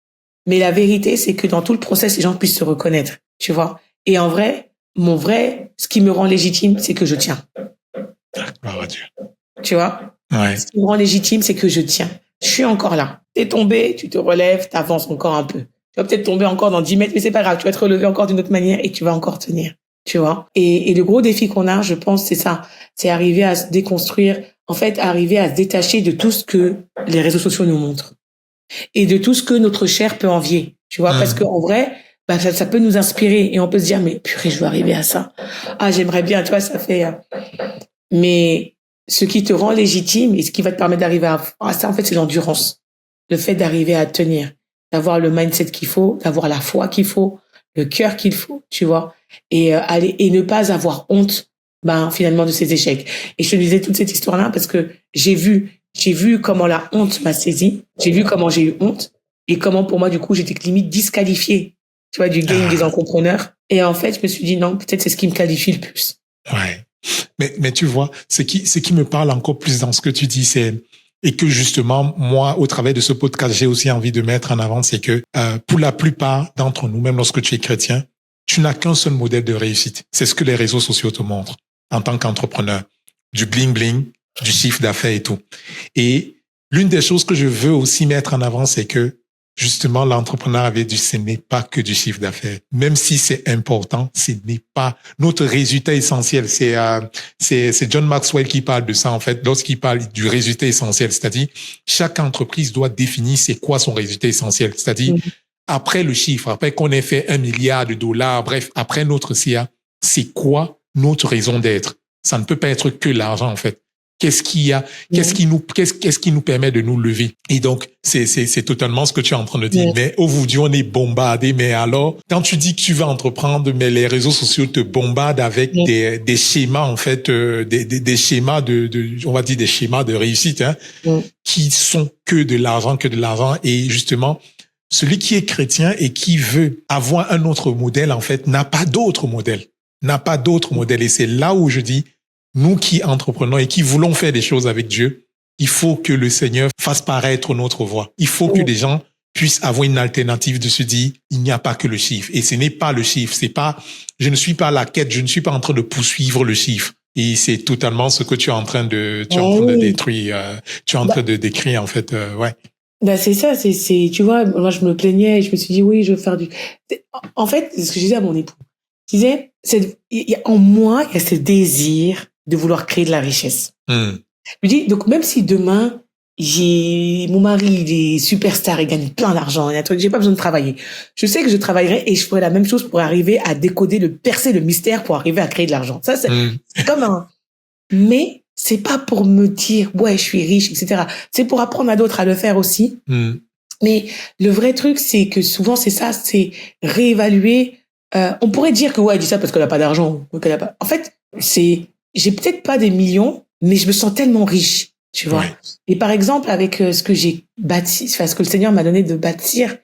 Mais la vérité, c'est que dans tout le process, les gens puissent se reconnaître, tu vois. Et en vrai, ce qui me rend légitime, c'est que je tiens. Gloire à Dieu. Tu vois? Ouais. Ce qui me rend légitime, c'est que je tiens. Je suis encore là. T'es tombé, tu te relèves, t'avances encore un peu. Tu vas peut-être tomber encore dans 10 mètres, mais c'est pas grave. Tu vas te relever encore d'une autre manière et tu vas encore tenir. Tu vois? Et le gros défi qu'on a, je pense, c'est ça. C'est arriver à se déconstruire. En fait, arriver à se détacher de tout ce que les réseaux sociaux nous montrent. Et de tout ce que notre chair peut envier. Tu vois? Parce qu'en vrai, ça peut nous inspirer et on peut se dire, mais purée, je veux arriver à ça. Ah, j'aimerais bien, tu vois, ça fait, mais ce qui te rend légitime et ce qui va te permettre d'arriver à ça, en fait, c'est l'endurance. Le fait d'arriver à tenir, d'avoir le mindset qu'il faut, d'avoir la foi qu'il faut, le cœur qu'il faut, tu vois, et ne pas avoir honte, finalement, de ces échecs. Et je te disais toute cette histoire-là parce que j'ai vu comment la honte m'a saisi, j'ai vu comment j'ai eu honte et comment, pour moi, du coup, j'étais limite disqualifiée, tu vois, du game des entrepreneurs. Et en fait, je me suis dit, non, peut-être c'est ce qui me qualifie le plus. Ouais. Mais tu vois, ce qui me parle encore plus dans ce que tu dis, et que justement, moi, au travers de ce podcast, j'ai aussi envie de mettre en avant, c'est que pour la plupart d'entre nous, même lorsque tu es chrétien, tu n'as qu'un seul modèle de réussite. C'est ce que les réseaux sociaux te montrent en tant qu'entrepreneur. Du bling-bling, du chiffre d'affaires et tout. Et l'une des choses que je veux aussi mettre en avant, c'est que justement, l'entrepreneur avait dit, ce n'est pas que du chiffre d'affaires. Même si c'est important, ce n'est pas notre résultat essentiel. C'est John Maxwell qui parle de ça, en fait, lorsqu'il parle du résultat essentiel. C'est-à-dire, chaque entreprise doit définir c'est quoi son résultat essentiel. C'est-à-dire, après le chiffre, après qu'on ait fait 1 milliard de dollars, bref, après notre CA, c'est quoi notre raison d'être? Ça ne peut pas être que l'argent, en fait. Qu'est-ce qui nous permet de nous lever? Et donc, c'est totalement ce que tu es en train de dire. Mais aujourd'hui, on est bombardé. Mais alors, quand tu dis que tu vas entreprendre, mais les réseaux sociaux te bombardent avec des schémas, en fait, des schémas on va dire des schémas de réussite, hein, qui sont que de l'argent. Et justement, celui qui est chrétien et qui veut avoir un autre modèle, en fait, n'a pas d'autre modèle. Et c'est là où je dis, nous qui entreprenons et qui voulons faire des choses avec Dieu, il faut que le Seigneur fasse paraître notre voie. Il faut que les gens puissent avoir une alternative de se dire, il n'y a pas que le chiffre. Et ce n'est pas le chiffre. Je ne suis pas à la quête, je ne suis pas en train de poursuivre le chiffre. Et c'est totalement ce que tu es en train de, tu es en train de détruire, tu es en train de décrire, en fait, ouais. Ben c'est ça, tu vois, moi je me plaignais et je me suis dit oui, je veux faire en fait, c'est ce que je disais à mon époux. Je disais, en moi, il y a ce désir de vouloir créer de la richesse. Je lui dis, donc même si demain, mon mari, il est superstar, il gagne plein d'argent, il y a un truc, j'ai pas besoin de travailler. Je sais que je travaillerai et je ferai la même chose pour arriver à percer le mystère pour arriver à créer de l'argent. Ça, c'est comme mais c'est pas pour me dire ouais je suis riche, etc. C'est pour apprendre à d'autres à le faire aussi. Mais le vrai truc c'est que souvent c'est ça, c'est réévaluer. On pourrait dire que ouais elle dit ça parce qu'elle a pas d'argent, qu'elle a pas. En fait j'ai peut-être pas des millions, mais je me sens tellement riche, tu vois. Ouais. Et par exemple avec ce que j'ai bâti, enfin ce que le Seigneur m'a donné de bâtir.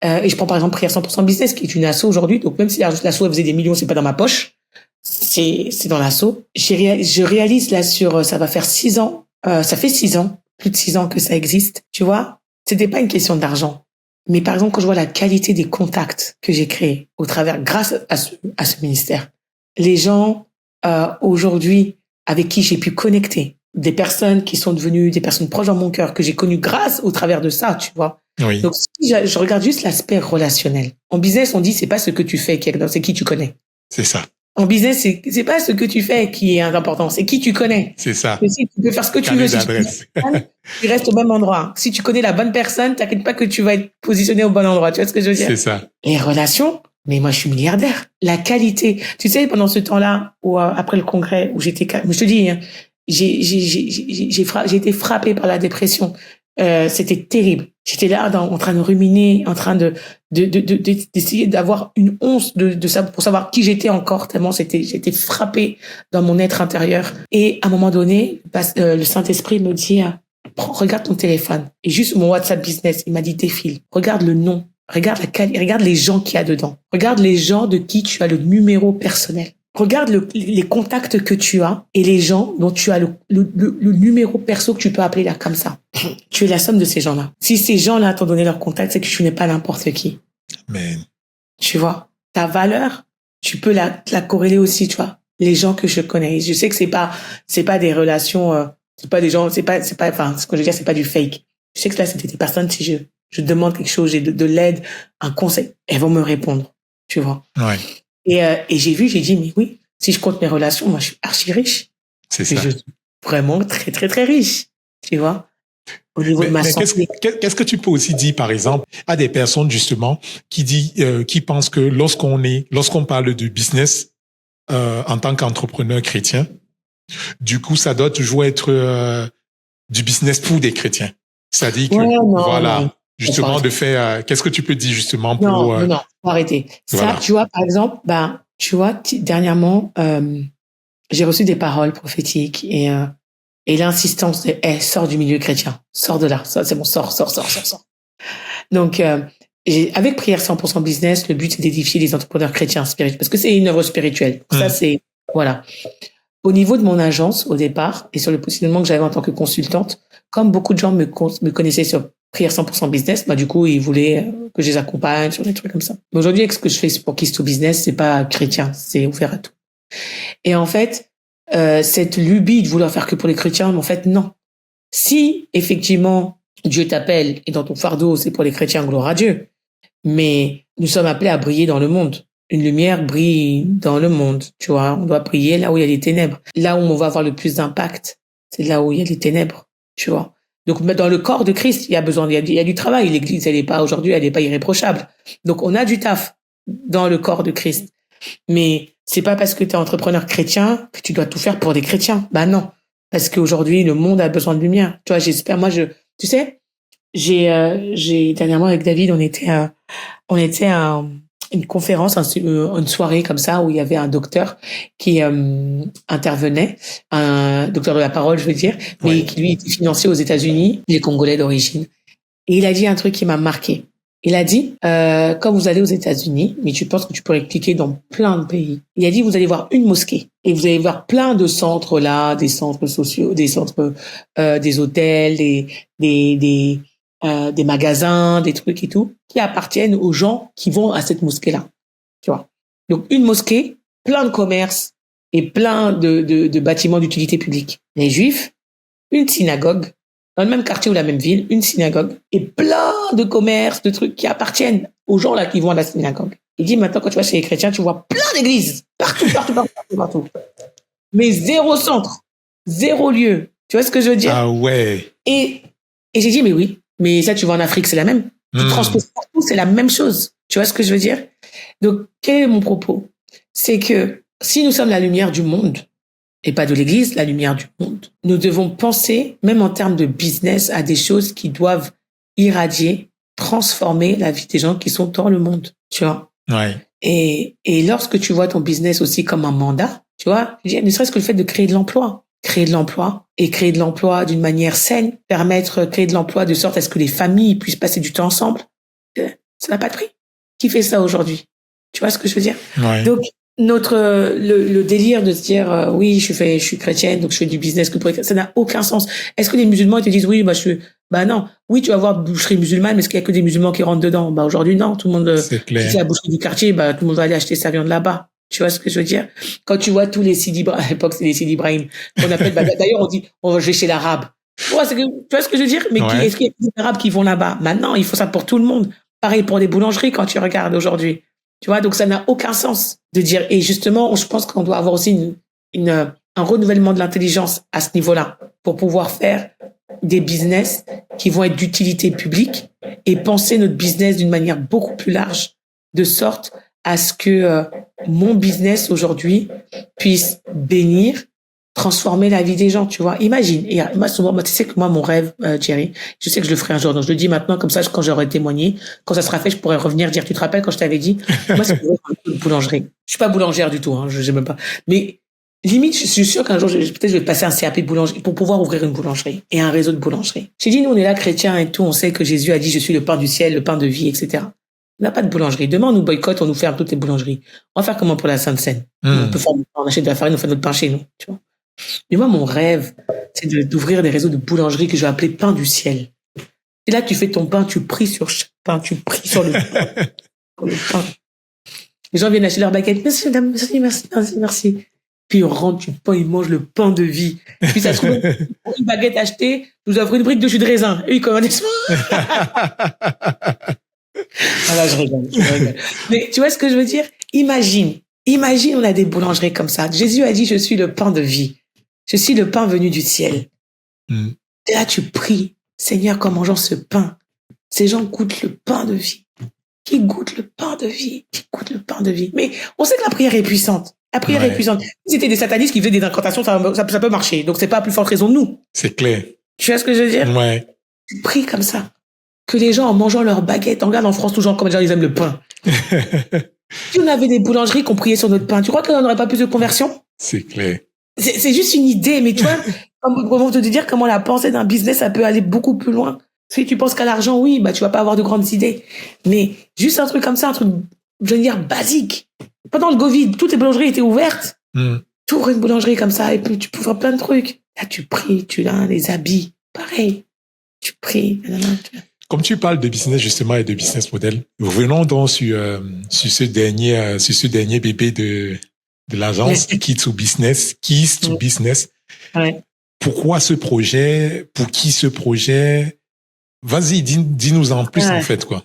Et je prends par exemple Prière 100% Business qui est une asso aujourd'hui. Donc même si l'asso elle faisait des millions, c'est pas dans ma poche. C'est dans l'assaut. Je réalise là ça va faire 6 ans. Ça fait 6 ans, plus de 6 ans que ça existe. Tu vois, c'était pas une question d'argent. Mais par exemple, quand je vois la qualité des contacts que j'ai créés grâce à ce ministère, les gens aujourd'hui avec qui j'ai pu connecter, des personnes qui sont devenues des personnes proches dans mon cœur que j'ai connues grâce au travers de ça, tu vois. Oui. Donc si je regarde juste l'aspect relationnel. En business, on dit c'est pas ce que tu fais, c'est qui tu connais. C'est ça. En business, c'est pas ce que tu fais qui est important, c'est qui tu connais. C'est ça. Si tu peux faire ce que tu veux, si tu restes au même endroit. Si tu connais la bonne personne, t'inquiète pas que tu vas être positionné au bon endroit. Tu vois ce que je veux dire? C'est ça. Les relations, mais moi je suis milliardaire. La qualité. Tu sais, pendant ce temps-là, après le congrès, où je te dis, hein, j'ai été frappée par la dépression. C'était terrible. J'étais là en train de ruminer, en train d'essayer d'avoir une once de ça pour savoir qui j'étais encore, tellement j'étais frappée dans mon être intérieur. Et à un moment donné, le Saint-Esprit me dit regarde ton téléphone. Et juste mon WhatsApp Business, il m'a dit défile. Regarde le nom, regarde regarde les gens qu'il y a dedans. Regarde les gens de qui tu as le numéro personnel. Regarde les contacts que tu as et les gens dont tu as le numéro perso que tu peux appeler là comme ça. Tu es la somme de ces gens-là. Si ces gens-là t'ont donné leur contact, c'est que tu n'es pas n'importe qui. Amen. Tu vois, ta valeur, tu peux la corréler aussi, tu vois. Les gens que je connais, je sais que c'est pas des relations, c'est pas des gens, c'est pas, enfin, ce que je veux dire, c'est pas du fake. Je sais que là, c'était des personnes, si je demande quelque chose, j'ai de l'aide, un conseil, elles vont me répondre, tu vois. Ouais. Et j'ai dit, mais oui, si je compte mes relations, moi, je suis archi riche. C'est ça. Je suis vraiment très, très, très riche, tu vois. Au niveau de ma santé. Qu'est-ce que tu peux aussi dire, par exemple, à des personnes, justement, qui pensent que lorsqu'on parle de business, en tant qu'entrepreneur chrétien, du coup, ça doit toujours être, du business pour des chrétiens. C'est-à-dire que, non. Justement, de faire, qu'est-ce que tu peux dire, justement, pour... Non, faut arrêter. Ça, tu vois, par exemple, tu vois, dernièrement, j'ai reçu des paroles prophétiques et l'insistance de sors du milieu chrétien, sors de là, c'est bon, sors. Donc avec Prière 100% Business, le but c'est d'édifier les entrepreneurs chrétiens spirituels parce que c'est une œuvre spirituelle. Ça c'est voilà. Au niveau de mon agence au départ et sur le positionnement que j'avais en tant que consultante, comme beaucoup de gens me connaissaient sur Prière 100% Business, du coup ils voulaient que je les accompagne sur des trucs comme ça. Mais aujourd'hui avec ce que je fais pour Keys to Business, c'est pas chrétien, c'est ouvert à tout. Et en fait, cette lubie de vouloir faire que pour les chrétiens, mais en fait, non. Si, effectivement, Dieu t'appelle et dans ton fardeau, c'est pour les chrétiens, gloire à Dieu. Mais nous sommes appelés à briller dans le monde. Une lumière brille dans le monde, tu vois. On doit briller là où il y a les ténèbres. Là où on va avoir le plus d'impact, c'est là où il y a les ténèbres, tu vois. Donc, dans le corps de Christ, il y a du travail. L'église, elle n'est pas irréprochable. Donc, on a du taf dans le corps de Christ. Mais c'est pas parce que tu es entrepreneur chrétien que tu dois tout faire pour des chrétiens. Non. Parce qu'aujourd'hui, le monde a besoin de lumière. Tu vois, j'espère, tu sais, j'ai dernièrement avec David, on était à une conférence, une soirée comme ça où il y avait un docteur qui intervenait, un docteur de la parole, je veux dire, mais qui lui était financé aux États-Unis, il est congolais d'origine. Et il a dit un truc qui m'a marqué. Il a dit, quand vous allez aux États-Unis, mais tu penses que tu pourrais cliquer dans plein de pays. Il a dit, vous allez voir une mosquée et vous allez voir plein de centres là, des centres sociaux, des centres, des hôtels, des magasins, des trucs et tout, qui appartiennent aux gens qui vont à cette mosquée-là. Tu vois. Donc une mosquée, plein de commerces, et plein de bâtiments d'utilité publique. Les Juifs, une synagogue, dans le même quartier ou la même ville, une synagogue, et plein de commerces, de trucs qui appartiennent aux gens là qui vont à la synagogue. Il dit maintenant, quand tu vas chez les chrétiens, tu vois plein d'églises, partout. Mais zéro centre, zéro lieu. Tu vois ce que je veux dire? Ah ouais. Et j'ai dit, mais oui, mais ça, tu vas en Afrique, c'est la même. Tu transposes partout, c'est la même chose. Tu vois ce que je veux dire? Donc, quel est mon propos? C'est que si nous sommes la lumière du monde, et pas de l'Église, la lumière du monde, nous devons penser, même en termes de business, à des choses qui doivent irradier, transformer la vie des gens qui sont dans le monde. Tu vois? Ouais. Et lorsque tu vois ton business aussi comme un mandat, tu vois, ne serait-ce que le fait de créer de l'emploi et créer de l'emploi d'une manière saine, créer de l'emploi de sorte à ce que les familles puissent passer du temps ensemble, ça n'a pas de prix. Qui fait ça aujourd'hui? Tu vois ce que je veux dire? Ouais. Donc, le délire de se dire, oui, je suis chrétienne, donc je fais du business que pour ça n'a aucun sens. Est-ce que les musulmans, ils te disent, oui, non. Oui, tu vas voir boucherie musulmane, mais est-ce qu'il y a que des musulmans qui rentrent dedans? Aujourd'hui, non. Tout le monde, c'est clair. si c'est la boucherie du quartier, tout le monde va aller acheter sa viande là-bas. Tu vois ce que je veux dire? Quand tu vois tous les Sidi Ibrahim, à l'époque, c'est les Sidi Ibrahim, qu'on appelle, d'ailleurs, on dit, je vais chez l'arabe. Tu vois ce que je veux dire? Mais est-ce qu'il y a des arabes qui vont là-bas? Maintenant, il faut ça pour tout le monde. Pareil pour les boulangeries quand tu regardes aujourd'hui. Tu vois, donc ça n'a aucun sens de dire. Et justement, je pense qu'on doit avoir aussi un renouvellement de l'intelligence à ce niveau-là pour pouvoir faire des business qui vont être d'utilité publique et penser notre business d'une manière beaucoup plus large, de sorte à ce que mon business aujourd'hui puisse bénir, transformer la vie des gens, tu vois. Imagine. Et moi, souvent, tu sais que moi, mon rêve, Thierry, je sais que je le ferai un jour. Donc, je le dis maintenant, comme ça, quand j'aurai témoigné, quand ça sera fait, je pourrai revenir dire, tu te rappelles quand je t'avais dit, moi, c'est une boulangerie. Je suis pas boulangère du tout, hein, je sais même pas. Mais, limite, je suis sûre qu'un jour, peut-être je vais passer un CAP de boulangerie pour pouvoir ouvrir une boulangerie et un réseau de boulangeries. J'ai dit, nous, on est là, chrétiens et tout, on sait que Jésus a dit, je suis le pain du ciel, le pain de vie, etc. On n'a pas de boulangerie. Demain, on nous boycotte, on nous ferme toutes les boulangeries. On va faire comment pour la Sainte-Seine? On peut faire, on achète de la farine, on fait notre pain chez nous, tu vois. Mais moi, mon rêve, c'est d'ouvrir des réseaux de boulangerie que je vais appeler pain du ciel. Et là, tu fais ton pain, tu pries sur chaque pain, tu pries sur le pain. Les gens viennent acheter leur baguette. Merci, madame, merci. Puis ils rentrent du pain, ils mangent le pain de vie. Puis ça se trouve, une baguette achetée, je vous offre une brique de jus de raisin. Et ils commandent. Voilà, je rigole. Mais tu vois ce que je veux dire? Imagine, on a des boulangeries comme ça. Jésus a dit, je suis le pain de vie. Je suis le pain venu du ciel. Et là, tu pries, Seigneur, qu'en mangeant ce pain, ces gens goûtent le pain de vie. Qui goûtent le pain de vie. Mais on sait que la prière est puissante. La prière est puissante. Si c'était des satanistes qui faisaient des incantations, ça peut marcher. Donc, c'est pas la plus forte raison de nous. C'est clair. Tu vois ce que je veux dire? Ouais. Tu pries comme ça. Que les gens, en mangeant leur baguette, on regarde en France, toujours comme les gens, ils aiment le pain. Si on avait des boulangeries qu'on priait sur notre pain, tu crois qu'on n'aurait pas plus de conversion? C'est clair. C'est juste une idée, mais tu vois, comment te dire comment la pensée d'un business, ça peut aller beaucoup plus loin. Si tu penses qu'à l'argent, oui, tu vas pas avoir de grandes idées. Mais juste un truc comme ça, un truc, je veux dire, basique. Pendant le Covid, toutes les boulangeries étaient ouvertes. Tu ouvres une boulangerie comme ça, et puis tu peux faire plein de trucs. Là, tu pries, tu as les habits. Pareil. Tu pries. Comme tu parles de business, justement, et de business model, revenons donc sur ce dernier bébé de l'agence, Keys to Business. Ouais. Pourquoi ce projet? Pour qui ce projet? Vas-y, dis-nous en plus, en fait, quoi.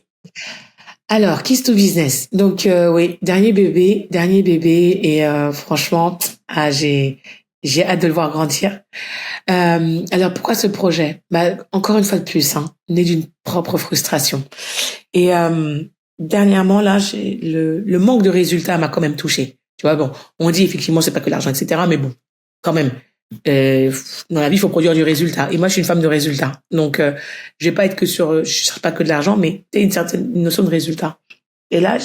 Alors, Keys to Business. Donc, oui, dernier bébé, et franchement, j'ai hâte de le voir grandir. Alors, pourquoi ce projet? Encore une fois de plus, né d'une propre frustration. Et dernièrement, là, le manque de résultats m'a quand même touchée. Tu vois, bon, on dit effectivement, c'est pas que l'argent, etc. Mais bon, quand même, dans la vie, il faut produire du résultat. Et moi, je suis une femme de résultat. Donc, je vais pas être je cherche pas que de l'argent, mais une certaine notion de résultat. Et là,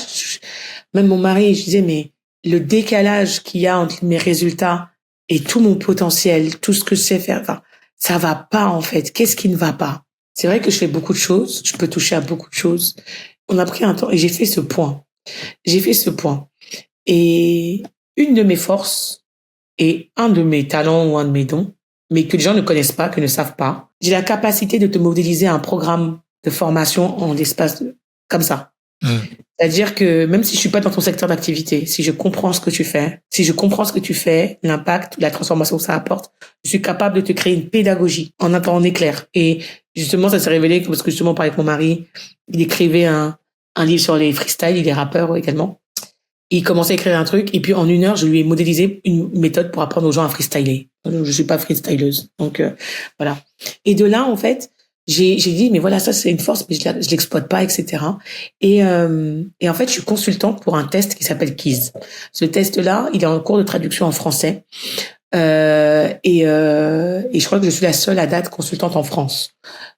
même mon mari, je disais, mais le décalage qu'il y a entre mes résultats et tout mon potentiel, tout ce que je sais faire, ça va pas, en fait. Qu'est-ce qui ne va pas? C'est vrai que je fais beaucoup de choses. Je peux toucher à beaucoup de choses. On a pris un temps et j'ai fait ce point. Et une de mes forces et un de mes talents ou un de mes dons, mais que les gens ne connaissent pas, que ne savent pas, j'ai la capacité de te modéliser un programme de formation en l'espace comme ça. C'est-à-dire que même si je suis pas dans ton secteur d'activité, si je comprends ce que tu fais, l'impact, la transformation que ça apporte, je suis capable de te créer une pédagogie en un temps en éclair. Et justement, ça s'est révélé parce que justement, avec mon mari, il écrivait un livre sur les freestyles, il est rappeur également. Il commençait à écrire un truc et puis en 1 heure, je lui ai modélisé une méthode pour apprendre aux gens à freestyler. Je suis pas freestyleuse. Donc, voilà. Et de là, en fait, j'ai dit, mais voilà, ça, c'est une force, mais je l'exploite pas, etc. Et en fait, je suis consultante pour un test qui s'appelle KISS. Ce test-là, il est en cours de traduction en français. Et je crois que je suis la seule à date consultante en France.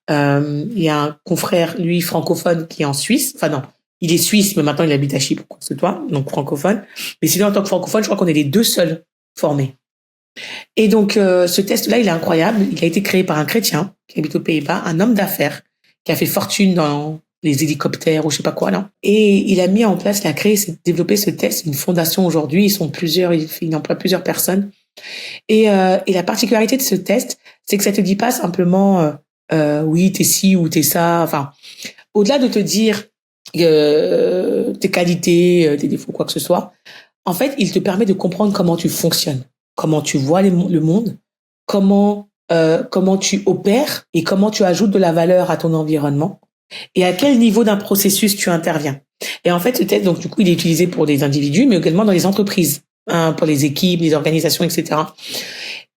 Il y a un confrère, lui, francophone, qui est en Suisse. Enfin, non. Il est suisse, mais maintenant il habite à Chypre, quoi que ce soit, donc francophone. Mais sinon, en tant que francophone, je crois qu'on est les 2 seuls formés. Et donc, ce test-là, il est incroyable. Il a été créé par un chrétien qui habite aux Pays-Bas, un homme d'affaires qui a fait fortune dans les hélicoptères ou je sais pas quoi, là. Et il a mis en place, il a créé, développé ce test, une fondation aujourd'hui. Ils sont plusieurs, il emploie plusieurs personnes. Et la particularité de ce test, c'est que ça te dit pas simplement, oui, t'es ci ou t'es ça. Enfin, au-delà de te dire tes qualités, tes défauts, quoi que ce soit, en fait, il te permet de comprendre comment tu fonctionnes, comment tu vois le monde, comment tu opères et comment tu ajoutes de la valeur à ton environnement et à quel niveau d'un processus tu interviens. Et en fait, ce test, donc du coup, il est utilisé pour les individus, mais également dans les entreprises, hein, pour les équipes, les organisations, etc.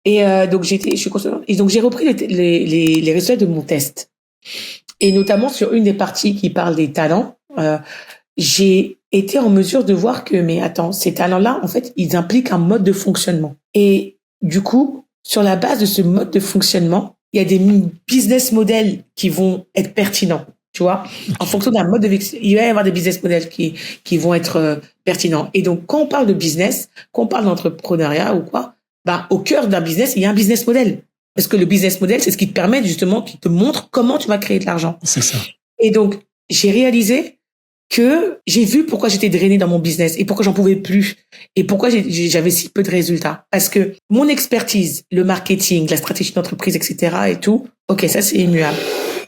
Et donc j'ai repris les résultats de mon test. Et notamment sur une des parties qui parle des talents, j'ai été en mesure de voir que, mais attends, ces talents-là, en fait, ils impliquent un mode de fonctionnement. Et du coup, sur la base de ce mode de fonctionnement, il y a des business models qui vont être pertinents, tu vois. En fonction d'un mode il va y avoir des business models qui vont être pertinents. Et donc, quand on parle de business, quand on parle d'entrepreneuriat ou quoi, bah, au cœur d'un business, il y a un business model. Parce que le business model, c'est ce qui te permet justement, qui te montre comment tu vas créer de l'argent. C'est ça. Et donc, j'ai réalisé que j'ai vu pourquoi j'étais drainée dans mon business et pourquoi j'en pouvais plus et pourquoi j'avais si peu de résultats. Parce que mon expertise, le marketing, la stratégie d'entreprise, etc. et tout, ok, ça c'est immuable.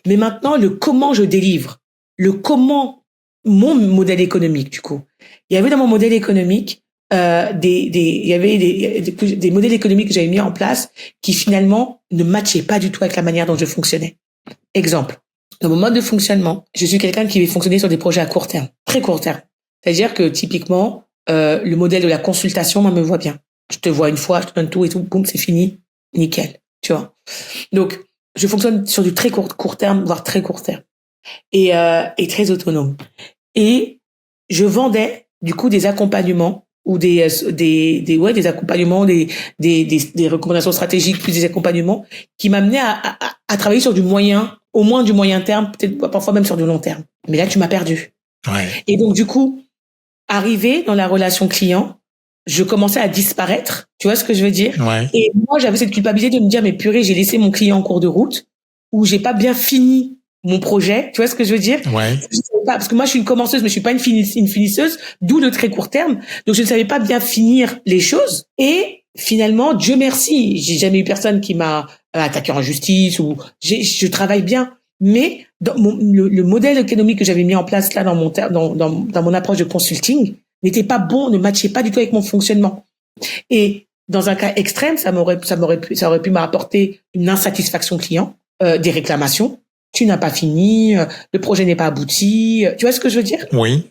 Mais maintenant, le comment je délivre, le comment, mon modèle économique, du coup. Il y avait dans mon modèle économique il y avait des modèles économiques que j'avais mis en place qui finalement ne matchaient pas du tout avec la manière dont je fonctionnais. Exemple. Dans mon mode de fonctionnement, je suis quelqu'un qui va fonctionner sur des projets à court terme, très court terme. C'est-à-dire que typiquement, le modèle de la consultation, moi, me voit bien. Je te vois une fois, je te donne tout et tout, boum, c'est fini, nickel, tu vois. Donc, je fonctionne sur du très court terme, voire très court terme, et très autonome. Et je vendais du coup des accompagnements ou des accompagnements, des recommandations stratégiques, plus des accompagnements qui m'amenaient à travailler sur du moyen, au moins du moyen terme, peut-être parfois même sur du long terme. Mais là, tu m'as perdu. Ouais. Et donc, du coup, arrivé dans la relation client, je commençais à disparaître. Tu vois ce que je veux dire? Ouais. Et moi, j'avais cette culpabilité de me dire, mais purée, j'ai laissé mon client en cours de route ou j'ai pas bien fini mon projet. Tu vois ce que je veux dire? Ouais. Je savais pas, parce que moi, je suis une commenceuse, mais je suis pas une finisseuse, d'où le très court terme. Donc, je ne savais pas bien finir les choses. Et finalement, Dieu merci, j'ai jamais eu personne qui m'a attaqué en justice ou je travaille bien. Mais dans le modèle économique que j'avais mis en place là dans mon approche de consulting n'était pas bon, ne matchait pas du tout avec mon fonctionnement. Et dans un cas extrême, ça aurait pu m'apporter une insatisfaction client, des réclamations. Tu n'as pas fini, le projet n'est pas abouti. Tu vois ce que je veux dire? Oui.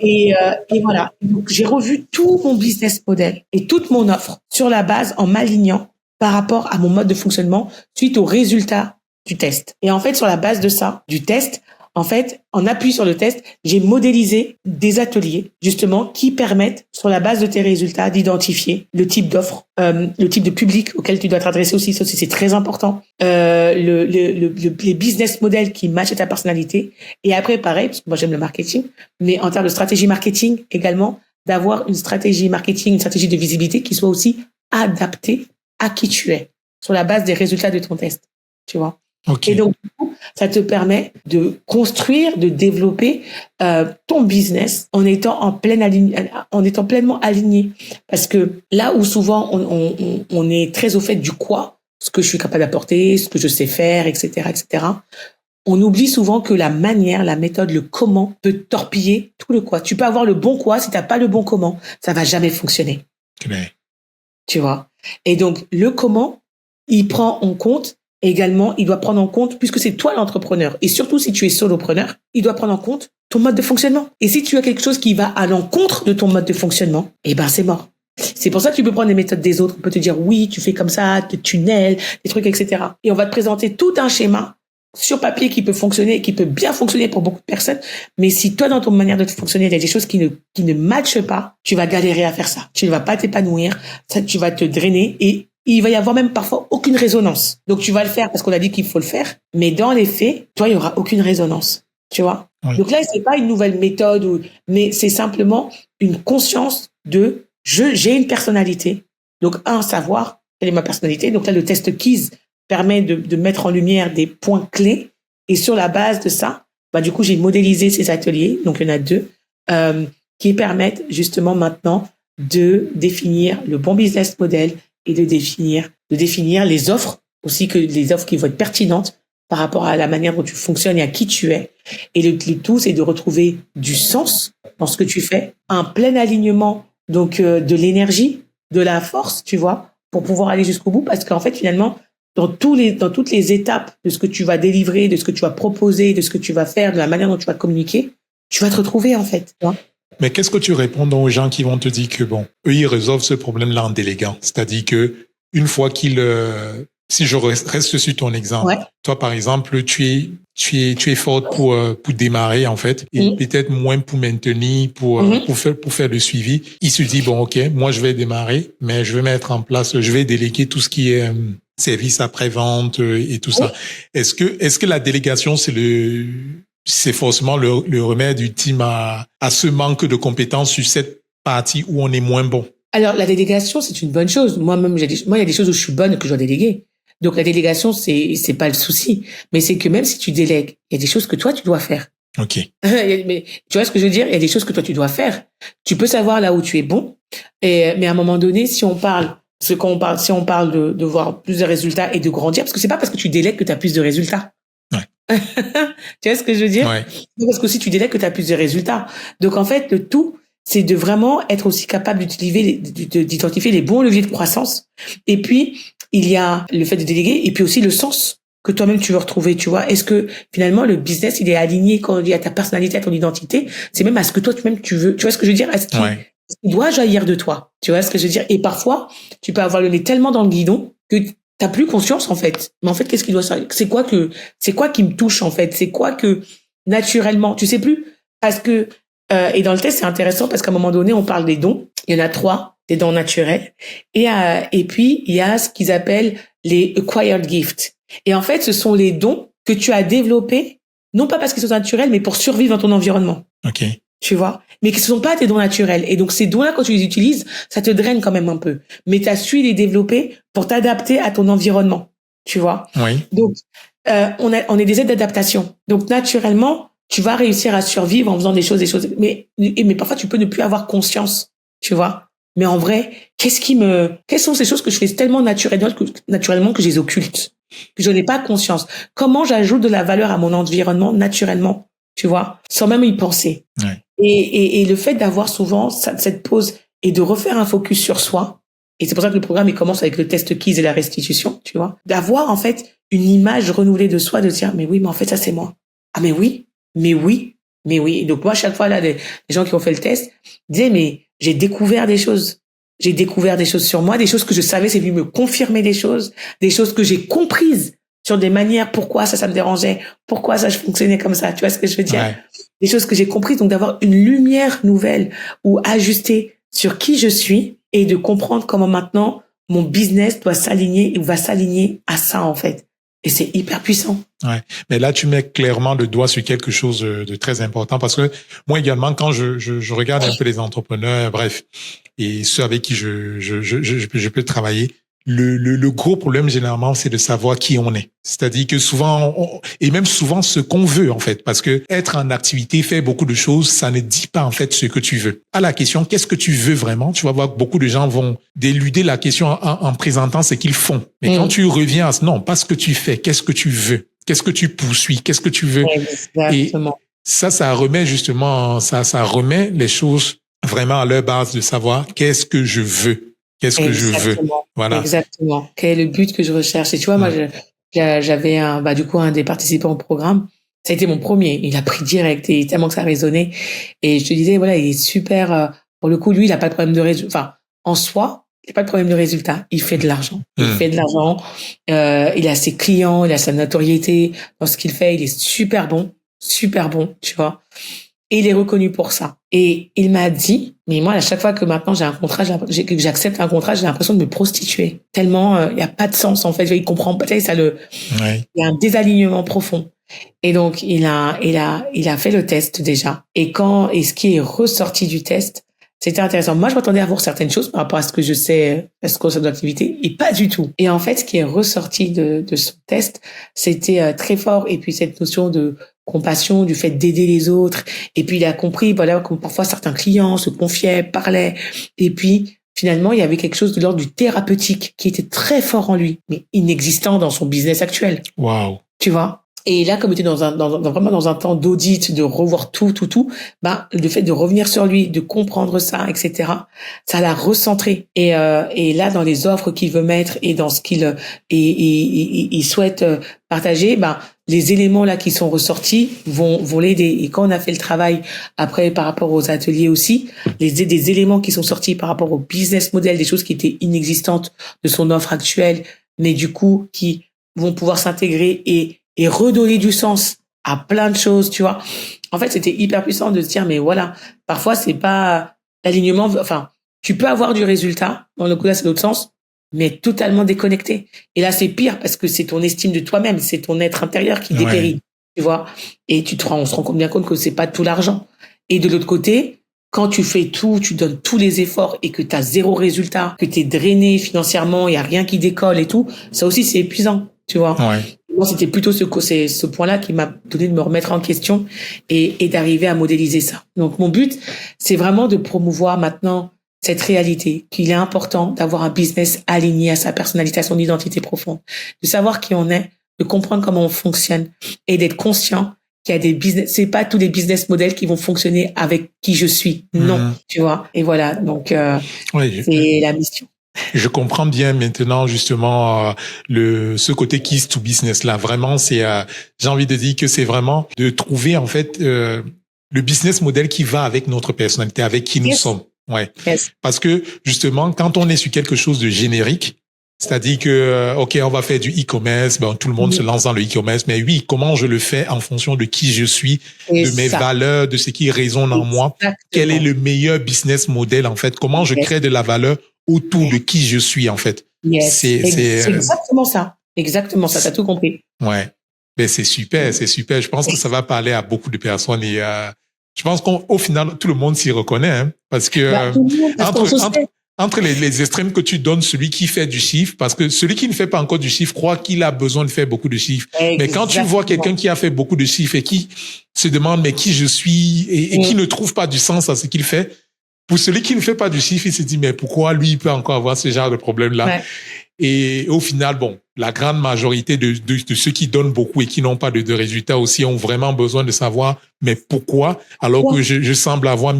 Et voilà. Donc, j'ai revu tout mon business model et toute mon offre sur la base en m'alignant par rapport à mon mode de fonctionnement suite aux résultats du test. Et en fait, sur la base de ça, du test, en fait, en appui sur le test, j'ai modélisé des ateliers, justement, qui permettent, sur la base de tes résultats, d'identifier le type d'offre, le type de public auquel tu dois t'adresser aussi. Ça, c'est très important. Les business models qui matchent à ta personnalité. Et après, pareil, parce que moi, j'aime le marketing, mais en termes de stratégie marketing, également, d'avoir une stratégie marketing, une stratégie de visibilité qui soit aussi adaptée à qui tu es, sur la base des résultats de ton test. Tu vois? Okay. Et donc, du coup, ça te permet de construire, de développer ton business en étant pleinement aligné. Parce que là où souvent on est très au fait du quoi, ce que je suis capable d'apporter, ce que je sais faire, etc., etc., on oublie souvent que la manière, la méthode, le comment peut torpiller tout le quoi. Tu peux avoir le bon quoi, si t'as pas le bon comment, ça va jamais fonctionner. Ouais. Tu vois. Et donc, le comment, il prend en compte également, il doit prendre en compte, puisque c'est toi l'entrepreneur, et surtout si tu es solopreneur, il doit prendre en compte ton mode de fonctionnement. Et si tu as quelque chose qui va à l'encontre de ton mode de fonctionnement, eh ben, c'est mort. C'est pour ça que tu peux prendre les méthodes des autres. On peut te dire, oui, tu fais comme ça, des tunnels, des trucs, etc. Et on va te présenter tout un schéma sur papier qui peut fonctionner, qui peut bien fonctionner pour beaucoup de personnes. Mais si toi, dans ton manière de fonctionner, il y a des choses qui ne matchent pas, tu vas galérer à faire ça. Tu ne vas pas t'épanouir, ça, tu vas te drainer et il va y avoir même parfois aucune résonance. Donc, tu vas le faire parce qu'on a dit qu'il faut le faire. Mais dans les faits, toi, il y aura aucune résonance. Tu vois? Oui. Donc là, c'est pas une nouvelle méthode mais c'est simplement une conscience de j'ai une personnalité. Donc, savoir quelle est ma personnalité. Donc là, le test KEYS permet de mettre en lumière des points clés. Et sur la base de ça, du coup, j'ai modélisé ces ateliers. Donc, il y en a 2, qui permettent justement maintenant de définir le bon business model et de définir les offres aussi, que les offres qui vont être pertinentes par rapport à la manière dont tu fonctionnes et à qui tu es. Et le tout, c'est de retrouver du sens dans ce que tu fais, un plein alignement, donc de l'énergie, de la force, tu vois, pour pouvoir aller jusqu'au bout. Parce qu'en fait, finalement, dans toutes les étapes de ce que tu vas délivrer, de ce que tu vas proposer, de ce que tu vas faire, de la manière dont tu vas communiquer, tu vas te retrouver, en fait. Tu vois. Mais qu'est-ce que tu réponds aux gens qui vont te dire que bon, eux, ils résolvent ce problème-là en déléguant? C'est-à-dire que une fois si je reste sur ton exemple, ouais. Toi, par exemple, tu es forte pour démarrer, en fait, et peut-être moins pour maintenir, pour faire le suivi. Il se dit, bon, OK, moi, je vais démarrer, mais je vais mettre en place, je vais déléguer tout ce qui est service après-vente et tout ça. Est-ce que la délégation, c'est forcément le remède ultime à ce manque de compétences sur cette partie où on est moins bon? Alors, la délégation, c'est une bonne chose. Moi-même, il y a des choses où je suis bonne que je dois déléguer. Donc, la délégation, c'est pas le souci. Mais c'est que même si tu délègues, il y a des choses que toi, tu dois faire. OK. Mais tu vois ce que je veux dire? Il y a des choses que toi, tu dois faire. Tu peux savoir là où tu es bon. Mais à un moment donné, si on parle de voir plus de résultats et de grandir, parce que c'est pas parce que tu délègues que tu as plus de résultats. Ouais. Tu vois ce que je veux dire? Ouais. C'est parce que si tu délègues que tu as plus de résultats. Donc, en fait, le tout, c'est de vraiment être aussi capable d'identifier les bons leviers de croissance. Et puis, il y a le fait de déléguer et puis aussi le sens que toi-même tu veux retrouver, tu vois. Est-ce que finalement le business, il est aligné quand on dit à ta personnalité, à ton identité, c'est même à ce que toi-même tu veux. Tu vois ce que je veux dire? Est-ce qu'il doit jaillir de toi? Tu vois ce que je veux dire? Et parfois, tu peux avoir le nez tellement dans le guidon que t'as plus conscience, en fait. Mais en fait, qu'est-ce qui doit sortir? C'est quoi qui me touche, en fait? C'est quoi que, naturellement, tu sais plus? Parce que, et dans le test, c'est intéressant parce qu'à un moment donné, on parle des dons. Il y en a 3, des dons naturels. Et puis, il y a ce qu'ils appellent les acquired gifts. Et en fait, ce sont les dons que tu as développés, non pas parce qu'ils sont naturels, mais pour survivre dans ton environnement. OK. Tu vois? Mais qui ne sont pas tes dons naturels. Et donc, ces dons-là, quand tu les utilises, ça te draine quand même un peu. Mais tu as su les développer pour t'adapter à ton environnement. Tu vois? Oui. Donc, on est des aides d'adaptation. Donc, naturellement, tu vas réussir à survivre en faisant des choses. Mais parfois, tu peux ne plus avoir conscience. Tu vois? Mais en vrai, quelles sont ces choses que je fais tellement naturellement que je les occulte? Que je n'ai pas conscience. Comment j'ajoute de la valeur à mon environnement naturellement? Tu vois? Sans même y penser. Ouais. Et le fait d'avoir souvent cette pause et de refaire un focus sur soi, et c'est pour ça que le programme il commence avec le test KEYS et la restitution, tu vois, d'avoir en fait une image renouvelée de soi, de dire mais oui, mais en fait ça c'est moi. Ah mais oui. Et donc moi à chaque fois là, les gens qui ont fait le test disaient mais j'ai découvert des choses. J'ai découvert des choses sur moi, des choses que je savais, c'est venu me confirmer des choses que j'ai comprises sur des manières, pourquoi ça me dérangeait, pourquoi ça je fonctionnais comme ça, tu vois ce que je veux dire? Ouais. Des choses que j'ai comprises, donc d'avoir une lumière nouvelle ou ajustée sur qui je suis et de comprendre comment maintenant mon business doit s'aligner ou va s'aligner à ça en fait. Et c'est hyper puissant. Ouais. Mais là, tu mets clairement le doigt sur quelque chose de très important parce que moi également, quand je regarde un peu les entrepreneurs, bref, et ceux avec qui je peux travailler, le gros problème généralement, c'est de savoir qui on est. C'est-à-dire que souvent, et même souvent ce qu'on veut en fait, parce que être en activité, faire beaucoup de choses, ça ne dit pas en fait ce que tu veux. À la question, qu'est-ce que tu veux vraiment? Tu vas voir que beaucoup de gens vont déluder la question en présentant ce qu'ils font. Mais quand tu reviens à non, pas ce que tu fais, qu'est-ce que tu veux? Qu'est-ce que tu poursuis? Qu'est-ce que tu veux? Exactement. Et ça remet justement, ça remet les choses vraiment à leur base de savoir qu'est-ce que je veux? Qu'est-ce que je veux? Voilà. Exactement. Quel est le but que je recherche? Et tu vois, moi, j'avais du coup, un des participants au programme. Ça a été mon premier. Il a pris direct et tellement que ça résonnait. Et je te disais, voilà, il est super, pour le coup, lui, il a pas de problème de résultat. Enfin, en soi, il n'a pas de problème de résultat. Il fait de l'argent. Il fait de l'argent. Il a ses clients, il a sa notoriété. Dans ce qu'il fait, il est super bon, tu vois. Et il est reconnu pour ça. Et il m'a dit, mais moi, à chaque fois que maintenant j'ai un contrat, que j'accepte un contrat, j'ai l'impression de me prostituer. Tellement, il y a pas de sens, en fait. Il comprend pas, il y a un désalignement profond. Et donc, il a fait le test déjà. Et ce qui est ressorti du test, c'était intéressant. Moi, je m'attendais à voir certaines choses par rapport à ce que je sais, à ce qu'on sait de l'activité, et pas du tout. Et en fait, ce qui est ressorti de son test, c'était très fort. Et puis, cette notion de compassion, du fait d'aider les autres. Et puis, il a compris, voilà, que parfois certains clients se confiaient, parlaient. Et puis, finalement, il y avait quelque chose de l'ordre du thérapeutique qui était très fort en lui, mais inexistant dans son business actuel. Waouh. Tu vois? Et là, comme il était vraiment dans un temps d'audit, de revoir tout, le fait de revenir sur lui, de comprendre ça, etc., ça l'a recentré. Et là, dans les offres qu'il veut mettre et dans ce il souhaite partager, les éléments là qui sont ressortis vont l'aider. Et quand on a fait le travail après par rapport aux ateliers aussi, des éléments qui sont sortis par rapport au business model, des choses qui étaient inexistantes de son offre actuelle, mais du coup qui vont pouvoir s'intégrer et redonner du sens à plein de choses, tu vois. En fait, c'était hyper puissant de se dire, mais voilà, parfois, c'est pas l'alignement, enfin, tu peux avoir du résultat, dans le coup là, c'est l'autre sens, mais totalement déconnecté. Et là, c'est pire parce que c'est ton estime de toi-même, c'est ton être intérieur qui dépérit, tu vois. Et on se rend bien compte que c'est pas tout l'argent. Et de l'autre côté, quand tu fais tout, tu donnes tous les efforts et que tu as zéro résultat, que tu es drainé financièrement, il y a rien qui décolle et tout, ça aussi, c'est épuisant, tu vois. Ouais. Moi, c'était plutôt ce point-là qui m'a donné de me remettre en question et d'arriver à modéliser ça. Donc, mon but, c'est vraiment de promouvoir maintenant cette réalité, qu'il est important d'avoir un business aligné à sa personnalité, à son identité profonde, de savoir qui on est, de comprendre comment on fonctionne et d'être conscient qu'il y a des business, c'est pas tous les business models qui vont fonctionner avec qui je suis. Non, tu vois. Et voilà. Donc, c'est la mission. Je comprends bien maintenant justement ce côté keys to business là. Vraiment, j'ai envie de dire que c'est vraiment de trouver en fait le business model qui va avec notre personnalité, avec qui nous sommes. Ouais. Parce que justement, quand on est sur quelque chose de générique, c'est-à-dire que ok, on va faire du e-commerce, tout le monde se lance dans le e-commerce, mais oui, comment je le fais en fonction de qui je suis, de mes valeurs, de ce qui résonne en moi. Quel est le meilleur business model en fait? Comment je crée de la valeur autour de qui je suis, en fait. C'est exactement ça. Exactement ça, t'as tout compris. Ouais. Ben, c'est super. Je pense que ça va parler à beaucoup de personnes et je pense qu'au final, tout le monde s'y reconnaît, hein, parce que entre les extrêmes que tu donnes, celui qui fait du chiffre, parce que celui qui ne fait pas encore du chiffre croit qu'il a besoin de faire beaucoup de chiffres. Exactement. Mais quand tu vois quelqu'un qui a fait beaucoup de chiffres et qui se demande mais qui je suis et qui ne trouve pas du sens à ce qu'il fait, pour celui qui ne fait pas du chiffre, il se dit, mais pourquoi lui, il peut encore avoir ce genre de problème-là? Et au final, la grande majorité de ceux qui donnent beaucoup et qui n'ont pas de résultats aussi ont vraiment besoin de savoir, mais pourquoi? Alors que je semble avoir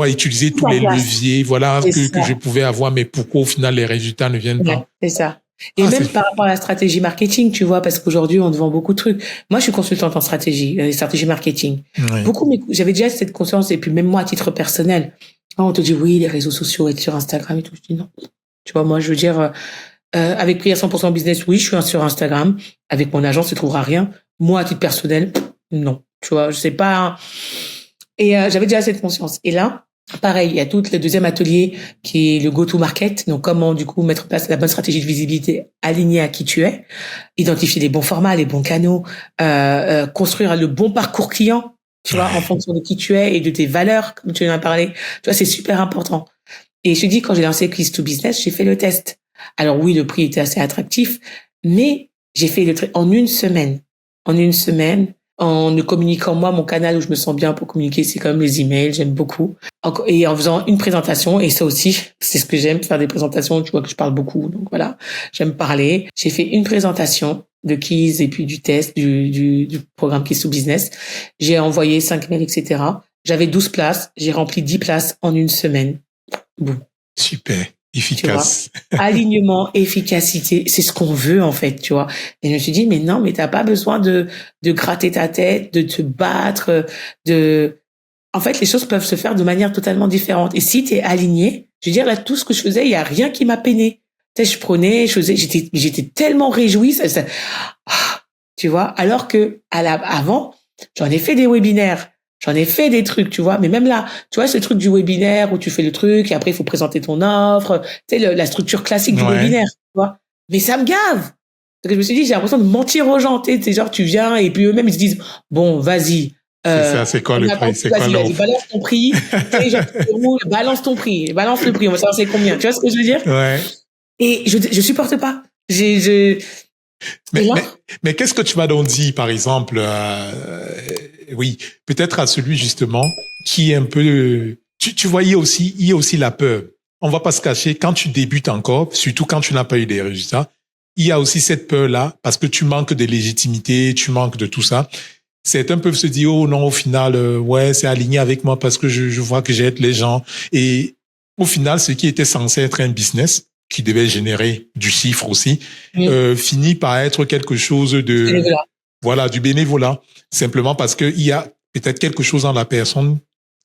utilisé tous les leviers, que je pouvais avoir, mais pourquoi au final les résultats ne viennent pas? C'est ça. Et même par rapport à la stratégie marketing, tu vois, parce qu'aujourd'hui, on te vend beaucoup de trucs. Moi, je suis consultante en stratégie marketing. J'avais déjà cette conscience, et puis même moi, à titre personnel, on te dit, oui, les réseaux sociaux, être sur Instagram et tout. Je dis non. Tu vois, moi, je veux dire, avec Prière 100% Business, oui, je suis sur Instagram. Avec mon agence, tu ne trouveras rien. Moi, à titre personnel, non. Tu vois, je sais pas. Et j'avais déjà cette conscience. Et là, pareil, il y a tout le deuxième atelier qui est le go-to-market. Donc, comment, du coup, mettre en place la bonne stratégie de visibilité alignée à qui tu es, identifier les bons formats, les bons canaux, construire le bon parcours client, tu vois, en fonction de qui tu es et de tes valeurs, comme tu en as parlé. Tu vois, c'est super important. Et je te dis, quand j'ai lancé Keys to Business, j'ai fait le test. Alors oui, le prix était assez attractif, mais j'ai fait en une semaine. En ne communiquant moi, mon canal où je me sens bien pour communiquer, c'est quand même les emails, j'aime beaucoup. Et en faisant une présentation, et ça aussi, c'est ce que j'aime, faire des présentations, tu vois que je parle beaucoup, donc voilà, j'aime parler. J'ai fait une présentation, de Keys et puis du test du programme Keys to Business. J'ai envoyé 5 mails, etc. J'avais 12 places. J'ai rempli 10 places en une semaine. Bon. Super. Efficace. Alignement, efficacité, c'est ce qu'on veut en fait, tu vois. Et je me suis dit, mais non, mais t'as pas besoin de gratter ta tête, de te battre, En fait, les choses peuvent se faire de manière totalement différente. Et si t'es aligné, je veux dire, là, tout ce que je faisais, il y a rien qui m'a peiné. Tu sais, j'étais tellement réjouie, tu vois. Alors que, avant, j'en ai fait des webinaires. J'en ai fait des trucs, tu vois. Mais même là, tu vois, ce truc du webinaire où tu fais le truc et après, il faut présenter ton offre. Tu sais, la structure classique du webinaire, tu vois. Mais ça me gave. Donc, je me suis dit, j'ai l'impression de mentir aux gens. Tu sais, genre, tu viens et puis eux-mêmes, ils se disent, bon, vas-y. C'est ça, c'est quoi le prix? C'est quoi l'offre? Balance ton prix. Tu sais, genre, balance ton prix. Balance le prix. On va savoir c'est combien. Tu vois ce que je veux dire? Ouais. Et je supporte pas. Mais qu'est-ce que tu vas donc dire, par exemple, oui, peut-être à celui justement qui est un peu, tu vois, il y a aussi la peur. On va pas se cacher, quand tu débutes encore, surtout quand tu n'as pas eu des résultats, il y a aussi cette peur-là parce que tu manques de légitimité, tu manques de tout ça. Certains peuvent se dire, oh non, au final, ouais, c'est aligné avec moi parce que je vois que j'aide les gens. Et au final, ce qui était censé être un business, qui devait générer du chiffre aussi, finit par être quelque chose de, voilà, du bénévolat. Simplement parce qu'il y a peut-être quelque chose dans la personne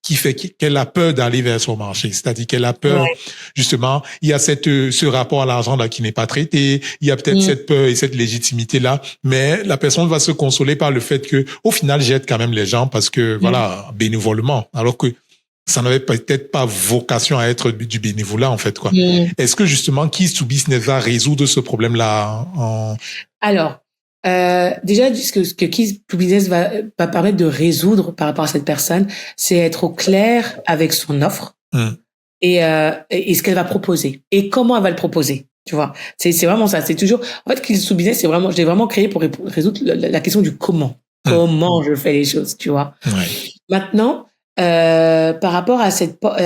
qui fait qu'elle a peur d'aller vers son marché. C'est-à-dire qu'elle a peur, justement, il y a ce rapport à l'argent là qui n'est pas traité, il y a peut-être cette peur et cette légitimité là, mais la personne va se consoler par le fait que, au final, j'aide quand même les gens parce que, voilà, bénévolement. Alors que ça n'avait peut-être pas vocation à être du bénévolat, en fait, quoi. Est-ce que, justement, Keys to Business va résoudre ce problème-là Alors, déjà, ce que Keys to Business va permettre de résoudre par rapport à cette personne, c'est être au clair avec son offre et ce qu'elle va proposer et comment elle va le proposer. Tu vois, c'est vraiment ça. C'est toujours, en fait, Keys to Business, je l'ai vraiment créé pour résoudre la question du comment. Comment je fais les choses, tu vois. Maintenant, par rapport à cette peur il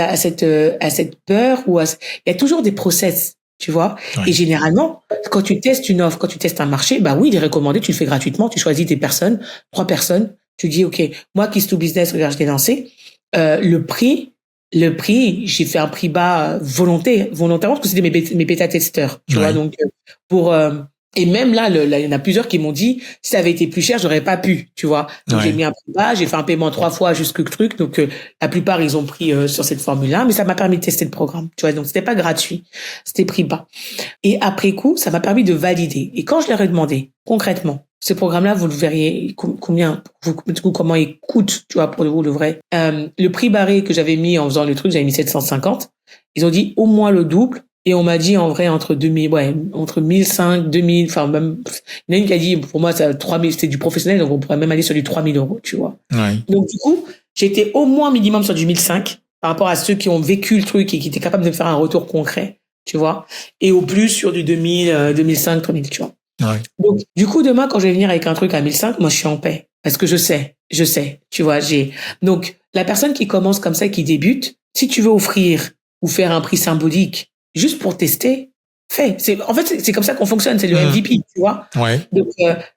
y a toujours des process. Tu vois? Et généralement, quand tu testes une offre, quand tu testes un marché, bah oui, il est recommandé, tu le fais gratuitement, tu choisis tes personnes, 3 personnes, tu dis, OK, moi, Keys to Business, regarde, je l'ai lancé, le prix, j'ai fait un prix bas volontairement, parce que c'était mes bêta-testeurs, tu vois? Donc, et même là, il y en a plusieurs qui m'ont dit, si ça avait été plus cher, j'aurais pas pu, tu vois. Donc, j'ai mis un prix bas, j'ai fait un paiement 3 fois jusque le truc. Donc, la plupart, ils ont pris sur cette formule-là, mais ça m'a permis de tester le programme, tu vois. Donc, c'était pas gratuit, c'était prix bas. Et après coup, ça m'a permis de valider. Et quand je leur ai demandé, concrètement, ce programme-là, vous le verriez combien, comment il coûte, tu vois, pour vous, le vrai. Le prix barré que j'avais mis en faisant le truc, j'avais mis 750. Ils ont dit au moins le double. Et on m'a dit, en vrai, entre 1005, 2000, enfin, même, il y en a une qui a dit, pour moi, ça, 3000, c'était du professionnel, donc on pourrait même aller sur du 3000 €, tu vois. Donc, du coup, j'étais au moins minimum sur du 1005 par rapport à ceux qui ont vécu le truc et qui étaient capables de me faire un retour concret, tu vois. Et au plus sur du 2000, 2005, 3000, tu vois. Donc, du coup, demain, quand je vais venir avec un truc à 1005, moi, je suis en paix. Parce que je sais, tu vois, donc, la personne qui commence comme ça, qui débute, si tu veux offrir ou faire un prix symbolique, juste pour tester, fais. En fait, c'est comme ça qu'on fonctionne, c'est le MVP, tu vois. Donc,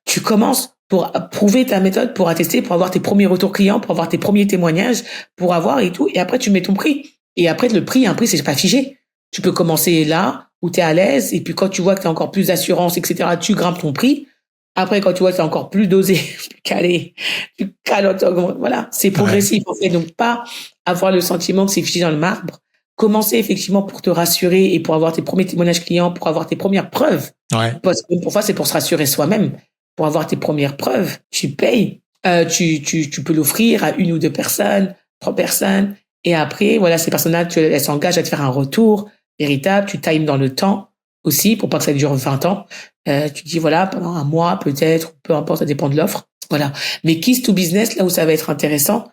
tu commences pour prouver ta méthode, pour attester, pour avoir tes premiers retours clients, pour avoir tes premiers témoignages, pour avoir et tout. Et après, tu mets ton prix. Et après, un prix, c'est pas figé. Tu peux commencer là, où t'es à l'aise, et puis quand tu vois que t'as encore plus d'assurance, etc., tu grimpes ton prix. Après, quand tu vois que t'as encore plus dosé, plus calé, tu calottes, voilà. C'est progressif, en fait. Donc, pas avoir le sentiment que c'est figé dans le marbre. Commencer effectivement pour te rassurer et pour avoir tes premiers témoignages clients, pour avoir tes premières preuves. Parce que pour moi, c'est pour se rassurer soi-même. Pour avoir tes premières preuves, tu payes. Tu peux l'offrir à 1 ou 2 personnes, 3 personnes. Et après, voilà, ces personnes-là, elles s'engagent à te faire un retour véritable. Tu times dans le temps aussi pour pas que ça dure 20 ans. Tu dis, voilà, pendant un mois, peut-être, peu importe, ça dépend de l'offre. Voilà. Mais Keys to Business, là où ça va être intéressant,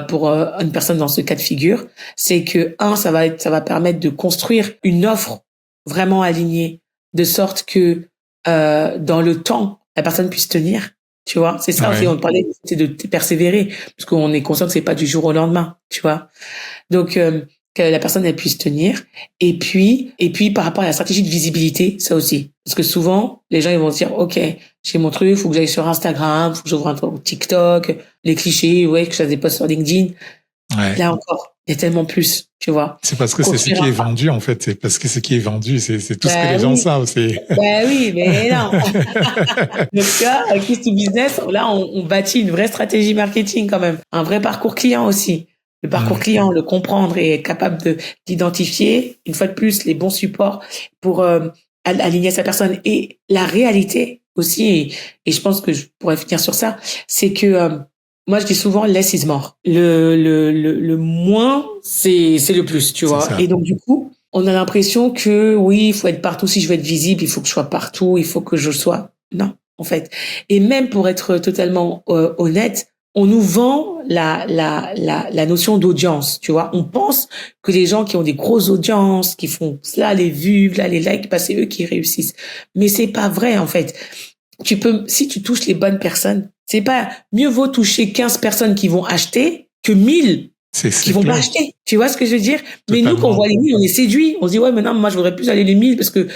pour une personne dans ce cas de figure, c'est que ça va permettre de construire une offre vraiment alignée, de sorte que dans le temps, la personne puisse tenir. Tu vois, c'est ça aussi, on parlait, c'est de persévérer, parce qu'on est conscient que c'est pas du jour au lendemain, tu vois. Donc que la personne elle puisse tenir. Et puis par rapport à la stratégie de visibilité, ça aussi. Parce que souvent, les gens ils vont se dire, ok, j'ai mon truc, faut que j'aille sur Instagram, faut que j'ouvre un truc TikTok, les clichés, ouais, que je fasse des posts sur LinkedIn. Ouais. Là encore, il y a tellement plus, tu vois. C'est parce que c'est ce qui est vendu, en fait. C'est parce que ce qui est vendu, c'est tout ce que les gens savent. Oui, mais non. Donc, tu vois, Kiss to Business, là, on bâtit une vraie stratégie marketing quand même. Un vrai parcours client aussi. Le parcours client, le comprendre et être capable d'identifier, une fois de plus, les bons supports pour aligner sa personne. Et la réalité aussi, et je pense que je pourrais finir sur ça, c'est que moi, je dis souvent less is more. Le moins, c'est le plus, tu vois. Ça. Et donc, du coup, on a l'impression que oui, il faut être partout. Si je veux être visible, il faut que je sois partout. Il faut que je sois. Non, en fait. Et même pour être totalement honnête, on nous vend la notion d'audience, tu vois. On pense que les gens qui ont des grosses audiences, qui font là les vues, là les likes, bah, c'est eux qui réussissent. Mais c'est pas vrai, en fait. Si tu touches les bonnes personnes, c'est pas mieux vaut toucher 15 personnes qui vont acheter que 1000 qui vont pas acheter. Tu vois ce que je veux dire? Mais nous, quand on voit les 1000, on est séduit. On se dit, ouais, maintenant, moi, je voudrais plus aller les 1000 parce que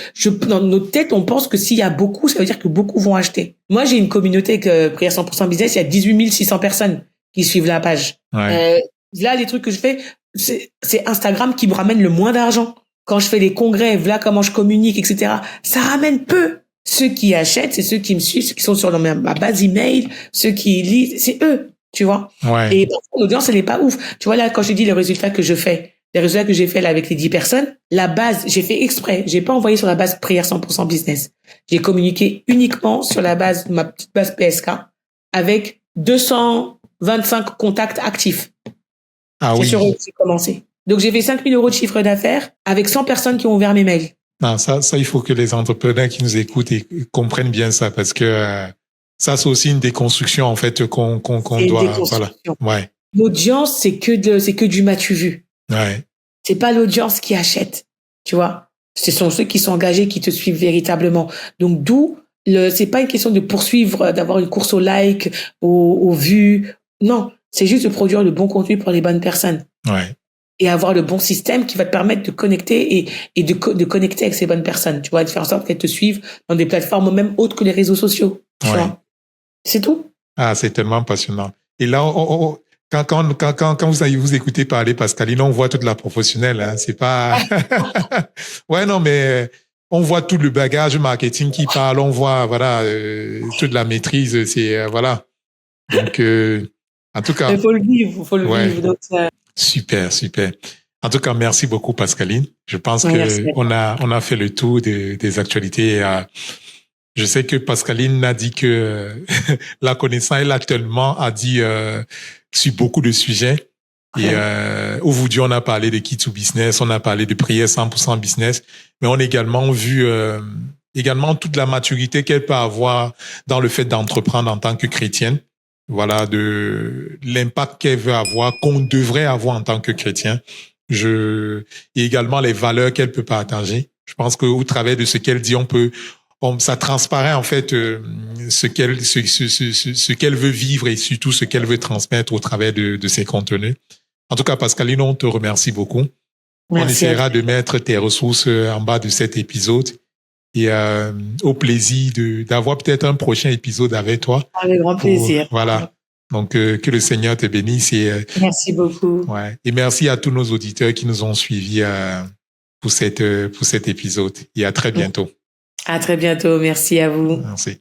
dans notre tête, on pense que s'il y a beaucoup, ça veut dire que beaucoup vont acheter. Moi, j'ai une communauté que Prière 100% Business, il y a 18 600 personnes qui suivent la page. Ouais. Là, les trucs que je fais, c'est Instagram qui me ramène le moins d'argent. Quand je fais les congrès, voilà comment je communique, etc. Ça ramène peu. Ceux qui achètent, c'est ceux qui me suivent, ceux qui sont sur ma base email, ceux qui lisent, c'est eux, tu vois. Ouais. Et parfois, l'audience, elle est pas ouf. Tu vois, là, quand je dis les résultats que je fais, les résultats que j'ai fait là avec les 10 personnes, la base, j'ai fait exprès. J'ai pas envoyé sur la base Prière 100% Business. J'ai communiqué uniquement sur la base, ma petite base PSK, avec 225 contacts actifs. Ah oui. C'est sur eux que j'ai commencé. Donc, j'ai fait 5 000 € de chiffre d'affaires avec 100 personnes qui ont ouvert mes mails. Non, ça, il faut que les entrepreneurs qui nous écoutent et comprennent bien ça parce que ça, c'est aussi une déconstruction en fait qu'on doit. Voilà. Ouais. L'audience, c'est que du m'as-tu vu. Ouais. C'est pas l'audience qui achète, tu vois. Ce sont ceux qui sont engagés qui te suivent véritablement. Donc d'où c'est pas une question de poursuivre, d'avoir une course au like, aux vues. Non, c'est juste de produire le bon contenu pour les bonnes personnes. Ouais. Et avoir le bon système qui va te permettre de connecter et de connecter avec ces bonnes personnes, tu vois, de faire en sorte qu'elles te suivent dans des plateformes même autres que les réseaux sociaux. Tu vois. C'est tout. Ah, c'est tellement passionnant. Et là, quand vous écoutez parler Pascaline, on voit toute la professionnelle, hein. C'est pas, ouais, non, mais on voit tout le bagage marketing qui parle, on voit, voilà, toute la maîtrise, c'est, voilà. Donc, en tout cas. Il faut le vivre, donc Super. En tout cas, merci beaucoup, Pascaline. Je pense que on a fait le tour des actualités. Je sais que Pascaline a dit que la connaissance, elle actuellement a dit sur beaucoup de sujets. Et aujourd'hui, on a parlé de Key to Business, on a parlé de Prière 100% Business, mais on a également vu également toute la maturité qu'elle peut avoir dans le fait d'entreprendre en tant que chrétienne. Voilà, de l'impact qu'elle veut avoir, qu'on devrait avoir en tant que chrétien. Et également les valeurs qu'elle peut partager. Je pense qu'au travers de ce qu'elle dit, ça transparaît en fait ce qu'elle veut vivre et surtout ce qu'elle veut transmettre au travers de ses contenus. En tout cas, Pascaline, on te remercie beaucoup. Merci. On essaiera de mettre tes ressources en bas de cet épisode. Et au plaisir d'avoir peut-être un prochain épisode avec toi. Avec grand plaisir. Voilà. Donc que le Seigneur te bénisse. Merci beaucoup. Ouais. Et merci à tous nos auditeurs qui nous ont suivis pour cet épisode. Et à très bientôt. À très bientôt. Merci à vous. Merci.